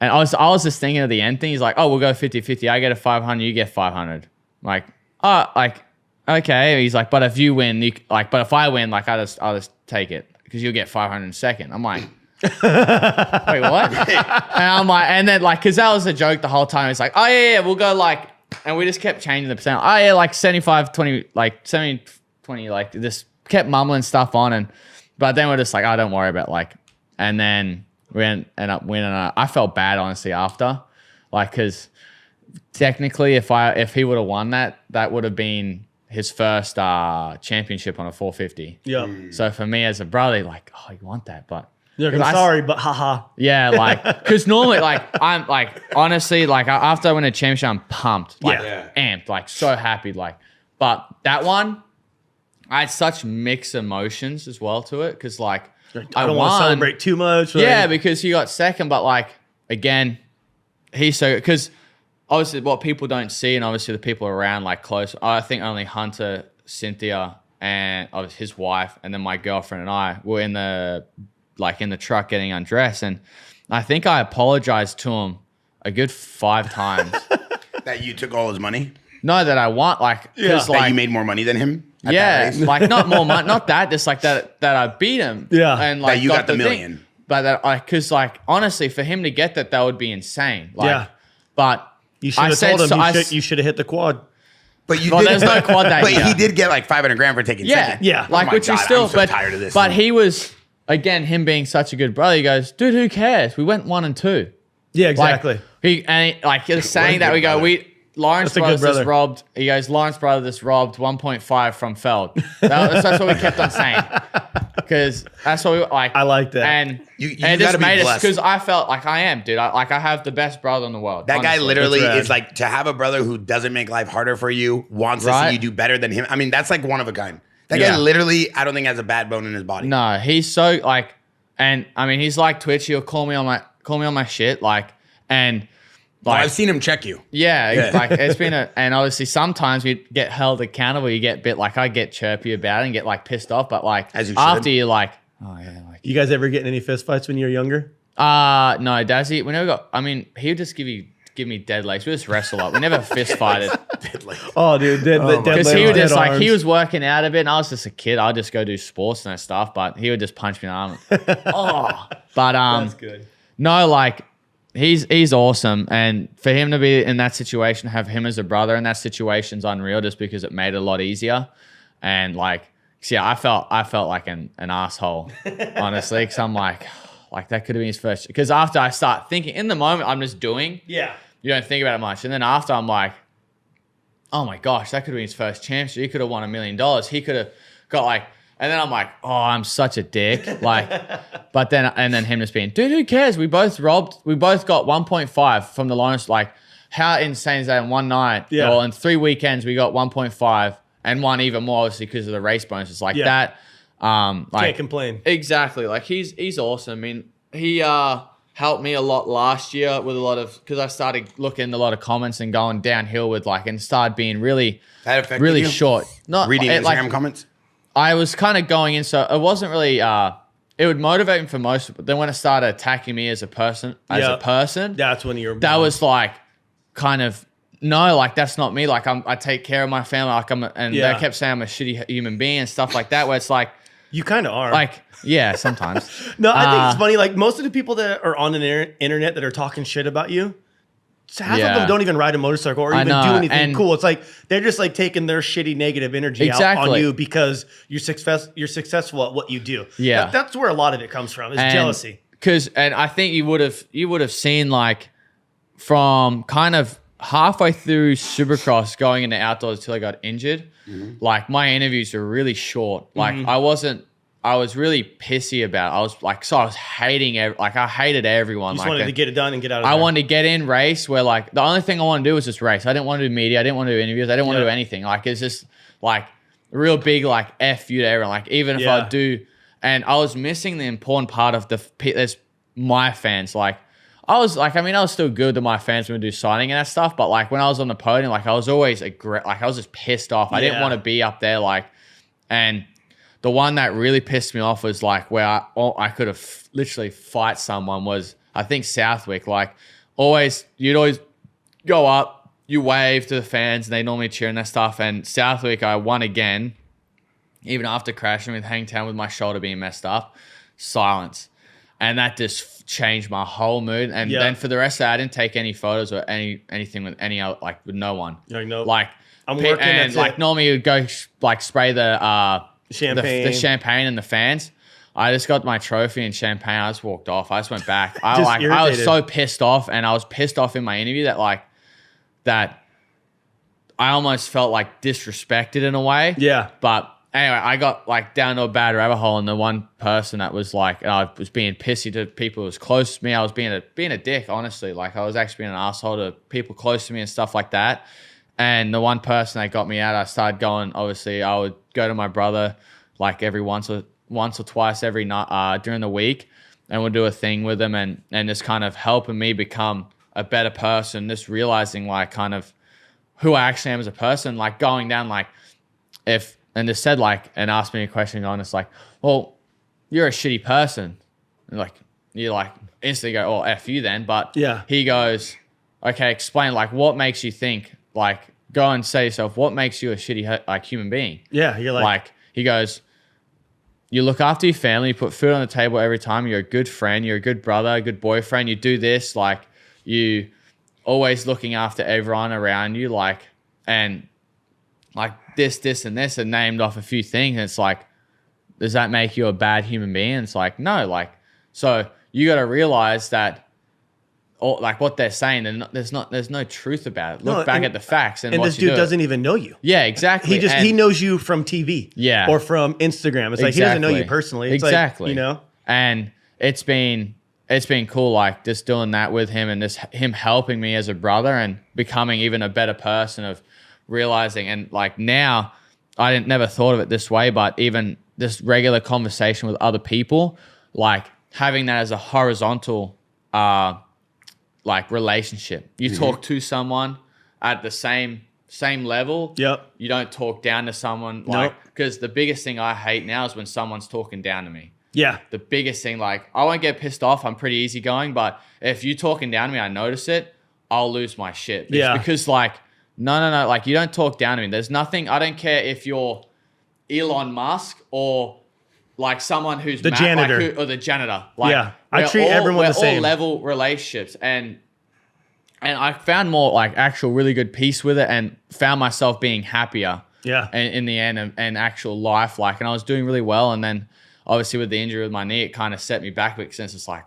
I was just thinking of the end thing. He's like, oh, we'll go 50-50. I get a 500, you get 500. Like, oh, like, okay. He's like, but if you win, but if I win, like, I'll just take it because you'll get 500 in a second. I'm like, wait, what? And I'm like, and then like, because that was a joke the whole time. It's like, oh yeah, we'll go like, and we just kept changing the percent. Oh yeah, like 75-20, like 70-20, like just kept mumbling stuff on, but then we're just like, oh, don't worry about like, and then we end up winning. I felt bad honestly after, like, because technically, if he would have won that would have been his first championship on a 450.
Yeah.
So for me as a brother, like, oh, you want that, but
Yeah,
'cause I-
sorry, but haha.
yeah, like, because normally, like, I'm like, honestly, like, after I win a championship, I'm pumped, like,
Yeah.
amped, like, so happy, like, but that one, I had such mixed emotions as well to it, because, like,
I don't want to celebrate too much.
yeah,
like-
because he got second, but like again, because obviously what people don't see, and obviously the people around like close. I think only Hunter, Cynthia, and his wife, and then my girlfriend and I were in the truck getting undressed, and I think I apologized to him a good 5 times.
That you took all his money.
No, that I want like because
That
like
you made more money than him. at that
yeah,
race?
like not more money, not that, just like that I beat him.
Yeah.
and like
That you got the
thing.
million.
But that because like honestly, for him to get that would be insane. Like,
Yeah.
But
You should
I
have
said
told him
so-
you should have hit the quad.
But you
Well,
did.
there's no quad that
But
year.
he did get like $500,000 for taking
Yeah,
second.
Yeah.
like
Oh my
which
God,
is still,
I'm so
but
tired of this
but
thing.
he was again him being such a good brother. He goes, dude, who cares? We went 1 and 2.
Yeah,
Like,
exactly.
he was saying that
good
we go,
brother.
Lawrence
That's a good
brothers just
brother.
robbed. He goes, Lawrence brothers just robbed 1.5 from Feld. That's what we kept on saying because that's what we like.
I like that.
and
You
and it
gotta
just
be
made us
blessed.
because I felt like I am, dude. I have the best brother in the world.
That guy
honestly.
literally
That's rad.
is like, to have a brother who doesn't make life harder for you, wants to
Right.
see you do better than him. I mean, that's like one of a kind. That
Yeah.
guy literally, I don't think has a bad bone in his body.
No, he's so like, and I mean, he's like Twitch. He'll call me on my shit, like, and
Well,
like,
I've seen him check you.
yeah,
Yeah.
like it's been and obviously sometimes you get held accountable. You get a bit like I get chirpy about it and get like pissed off, but like
As you should.
after you're like, oh yeah, like
You guys ever get in any fist fights when you were younger?
No, Dazzy, we never got, I mean, he would just give me dead legs. We just wrestle up. We never fist fighted.
Oh, dude.
Because he would just like, he was working out a bit and I was just a kid. I'd just go do sports and stuff, but he would just punch me in the arm. Oh, but,
that's good.
No, like, he's awesome. And for him to be in that situation, have him as a brother in that situation's unreal just because it made it a lot easier. And like, so yeah, I felt like an asshole, honestly, because I'm like that could have been his first. Because after I start thinking, in the moment, I'm just doing.
Yeah.
You don't think about it much. And then after, I'm like, oh my gosh, that could have been his first championship. He could have won $1 million. He could have got like, and then I'm like, oh, I'm such a dick. Like, but then, and then him just being, dude, who cares? We both got 1.5 from the Lawrence. Like, how insane is that in one night?
Yeah.
Well, in 3 weekends, we got 1.5 and one even more, obviously, because of the race bonuses like that. Like,
can't complain.
Exactly. Like, he's awesome. I mean, he helped me a lot last year with a lot of, because I started looking at a lot of comments and going downhill with like, and started being really short. Not
reading Instagram
like,
comments.
I was kind of going in, so it wasn't really. It would motivate me for most, but then when it started attacking me as a person,
that's when you're.
That was like, kind of no, like that's not me. Like I take care of my family. Like they kept saying I'm a shitty human being and stuff like that. Where it's like,
you kind of are.
Like, yeah, sometimes.
No, I think it's funny. Like most of the people that are on the internet that are talking shit about you, half of them don't even ride a motorcycle or even do anything cool. It's like they're just like taking their shitty negative energy out on you because you're successful at what you do.
Yeah,
that's where a lot of it comes from. Is jealousy.
And I think you would have seen like from kind of halfway through Supercross going into outdoors till I got injured. Mm-hmm. Like my interviews were really short. Like I was really pissy about it. I was like, so I was hating, I hated everyone.
You just wanted to get it done and get out of there.
I wanted to get in, race, where like, the only thing I wanted to do was just race. I didn't want to do media. I didn't want to do interviews. I didn't want to do anything. Like, it's just like a real big, like, F you to everyone. Like, even if I do, and I was missing the important part of there's my fans. Like, I was still good to my fans when we do signing and that stuff. But like, when I was on the podium, like, I was always, I was just pissed off. I didn't want to be up there, like, and the one that really pissed me off was like where I could have literally fight someone was, I think, Southwick. Like you'd always go up, you wave to the fans and they normally cheer and that stuff. And Southwick, I won again, even after crashing with Hangtown with my shoulder being messed up, silence. And that just changed my whole mood. And then for the rest of that, I didn't take any photos or anything with any other, like with no one. Like
I'm working
and like normally you'd go like spray the champagne and the fans. I just got my trophy and champagne. I just walked off. I just went back. I was so pissed off, and I was pissed off in my interview that I almost felt like disrespected in a way. Yeah. But anyway, I got like down to a bad rabbit hole, and the one person that was like, and I was being pissy to people who was close to me. I was being a dick, honestly. Like I was actually being an asshole to people close to me and stuff like that. And the one person that got me out, I started going, obviously, I would go to my brother like every once or twice every night during the week, and we'll do a thing with him and just kind of helping me become a better person, just realizing like kind of who I actually am as a person, like going down like and just said like, and asked me a question on, it's like, well, you're a shitty person. And like, you like instantly go, oh, F you then. But he goes, okay, explain like what makes you think, like, go and say to yourself, what makes you a shitty like human being? Yeah, you're like he goes, you look after your family, you put food on the table every time, you're a good friend, you're a good brother, a good boyfriend, you do this, like you always looking after everyone around you, like, and like this and this, and named off a few things. And it's like, does that make you a bad human being? And it's like, no, like, so you got to realize that, or like what they're saying, and there's no truth about it. Look back at the facts, and
this dude doesn't even know you.
Yeah, exactly.
He knows you from TV, or from Instagram. It's like he doesn't know you personally. It's
exactly,
like,
And it's been cool, like just doing that with him, and just him helping me as a brother, and becoming even a better person of realizing. And like now, I never thought of it this way, but even this regular conversation with other people, like having that as a horizontal like relationship. You talk to someone at the same level. Yep. You don't talk down to someone, like, because the biggest thing I hate now is when someone's talking down to me.
Yeah.
the biggest thing. Like, I won't get pissed off. I'm pretty easygoing, but if you're talking down to me, I notice it, I'll lose my shit. Because like, no. Like, you don't talk down to me. There's nothing. I don't care if you're Elon Musk or like someone who's
the janitor.
or the janitor. Like,
yeah. I treat everyone the same.
We're all level relationships. And I found more like actual really good peace with it and found myself being happier.
Yeah.
In the end and actual life. Like, and I was doing really well. And then obviously with the injury with my knee, it kind of set me back because it's like,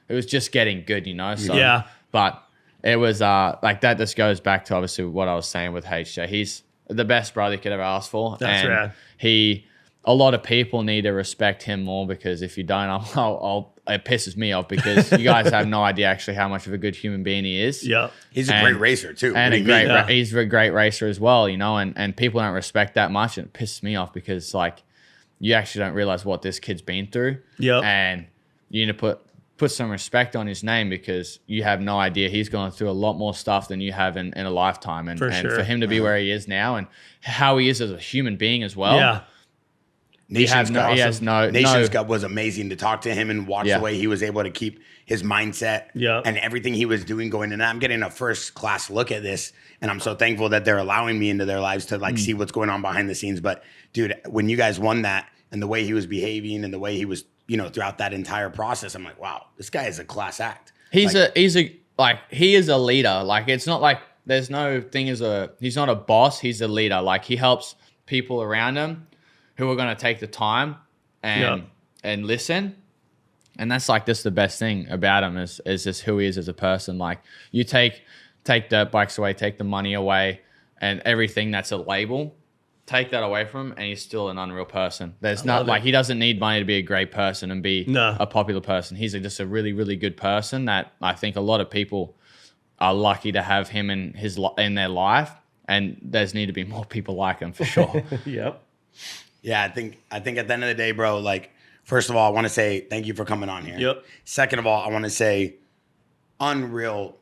it was just getting good, you know? So,
yeah.
But it was like that just goes back to obviously what I was saying with HJ. He's the best brother you could ever ask for.
That's rad.
A lot of people need to respect him more because if you don't, it pisses me off because you guys have no idea actually how much of a good human being he is.
Yeah.
He's a great racer too.
And he's a great racer as well, you know, and people don't respect that much and it pisses me off because like you actually don't realize what this kid's been through.
Yeah.
And you need to put some respect on his name because you have no idea he's gone through a lot more stuff than you have in a lifetime. And for him to be where he is now and how he is as a human being as well.
Yeah.
Nations Cup was amazing to talk to him and watch the way he was able to keep his mindset and everything he was doing going in. I'm getting a first class look at this and I'm so thankful that they're allowing me into their lives to like see what's going on behind the scenes. But dude, when you guys won that and the way he was behaving and the way he was, you know, throughout that entire process, I'm like, wow, this guy is a class act. He is
a leader. Like, it's not like there's no thing he's not a boss. He's a leader. Like, he helps people around him who are going to take the time and listen. And that's like just the best thing about him is just who he is as a person. Like, you take dirt bikes away, take the money away and everything that's a label, take that away from him and he's still an unreal person. There's not like, he doesn't need money to be a great person and be a popular person. He's just a really, really good person that I think a lot of people are lucky to have him in their life. And there's need to be more people like him for sure.
Yep.
Yeah, I think at the end of the day, bro, like, first of all, I want to say thank you for coming on here.
Yep.
Second of all, I want to say unreal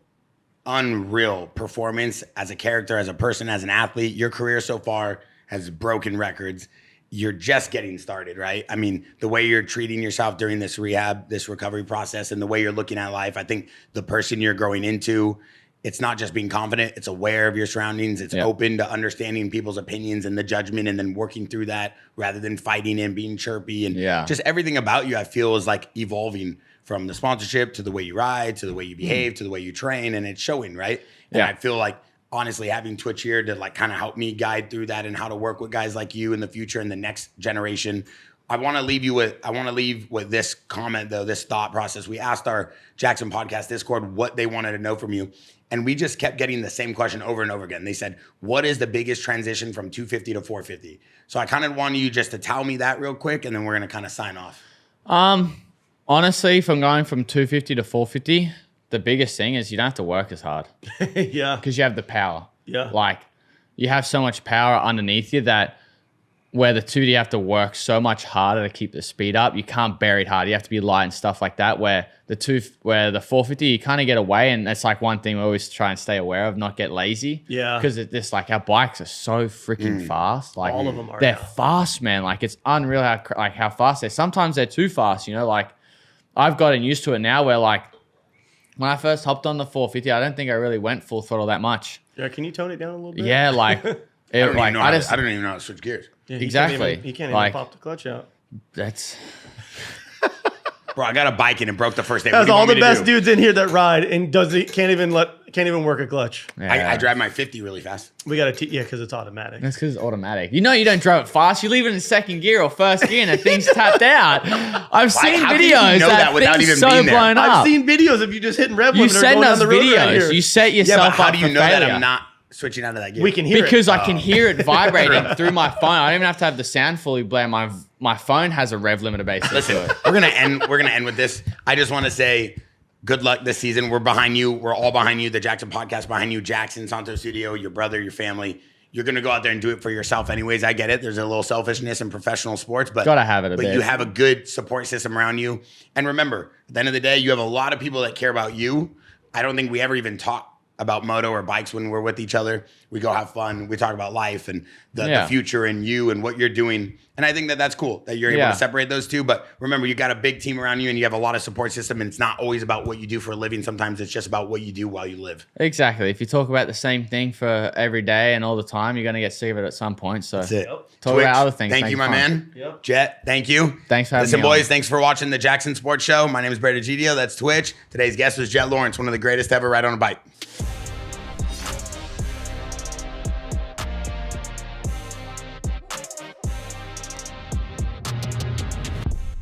performance as a character, as a person, as an athlete. Your career so far has broken records. You're just getting started, right? I mean, the way you're treating yourself during this rehab, this recovery process, and the way you're looking at life, I think the person you're growing into, it's not just being confident, it's aware of your surroundings. It's open to understanding people's opinions and the judgment and then working through that rather than fighting and being chirpy. And just everything about you, I feel, is like evolving from the sponsorship to the way you ride, to the way you behave, to the way you train. And it's showing, right? And I feel like, honestly, having Twitch here to like kind of help me guide through that and how to work with guys like you in the future and the next generation. I want to leave with this comment though, this thought process. We asked our Jaxxon podcast Discord what they wanted to know from you. And we just kept getting the same question over and over again. They said, what is the biggest transition from 250 to 450? So I kind of wanted you just to tell me that real quick, and then we're going to kind of sign off.
Honestly, if I'm going from 250 to 450, the biggest thing is you don't have to work as hard.
Yeah.
Because you have the power.
Yeah.
Like, you have so much power underneath you that where the 2D you have to work so much harder to keep the speed up. You can't bury it hard. You have to be light and stuff like that. Where the 450, you kind of get away, and that's like one thing we always try and stay aware of, not get lazy.
Yeah.
Because it's just like our bikes are so freaking fast. Like,
all of them are.
They're
now.
fast, man. Like, it's unreal how fast they're. Sometimes they're too fast. You know, like I've gotten used to it now. Where like when I first hopped on the 450, I don't think I really went full throttle that much.
Yeah. Can you tone it down a little bit?
Yeah, like.
I don't even know how to switch gears.
Yeah,
exactly.
He can't
like,
even pop the clutch out.
That's
Bro, I got a bike and it broke the first day.
That's all the best dudes in here that ride and can't even work a clutch.
yeah.
I drive my 50 really fast.
We got because it's automatic.
That's because it's automatic. You know, you don't drive it fast. You leave it in second gear or first gear, and the thing's tapped out. I've seen
How
videos
can you know that without
thing's
even
so
being there?
blown up.
I've seen videos of you just hitting rev
You
limiter
send
going
us
down the road
videos.
right here.
You set
Yeah,
yourself
but how
up
do you
for
know
failure.
that I'm not switching out of that gear?
We can hear
because
it.
I can hear it vibrating through my phone. I don't even have to have the sound fully blared. My phone has a rev limiter basically.
Listen, we're gonna end with this. I just want to say good luck this season. We're behind you. We're all behind you. The Jaxxon podcast behind you. Jaxxon, Santo Studio, your brother, your family. You're gonna go out there and do it for yourself anyways. I get it. There's a little selfishness in professional sports, but
gotta have it a bit.
You have a good support system around you. And remember, at the end of the day, you have a lot of people that care about you. I don't think we ever even talk about moto or bikes when we're with each other. We go have fun. We talk about life and the future and you and what you're doing. And I think that that's cool that you're able to separate those two. But remember, you got a big team around you and you have a lot of support system. And it's not always about what you do for a living. Sometimes it's just about what you do while you live.
Exactly. If you talk about the same thing for every day and all the time, you're going to get sick of it at some point. So
that's it.
Talk about other things.
Thank you, my man.
Yep.
Jett, thank you.
Thanks for having me.
Listen, boys, thanks for watching the Jaxxon Sports Show. My name is Degidio. That's Twitch. Today's guest was Jett Lawrence, one of the greatest ever ride on a bike.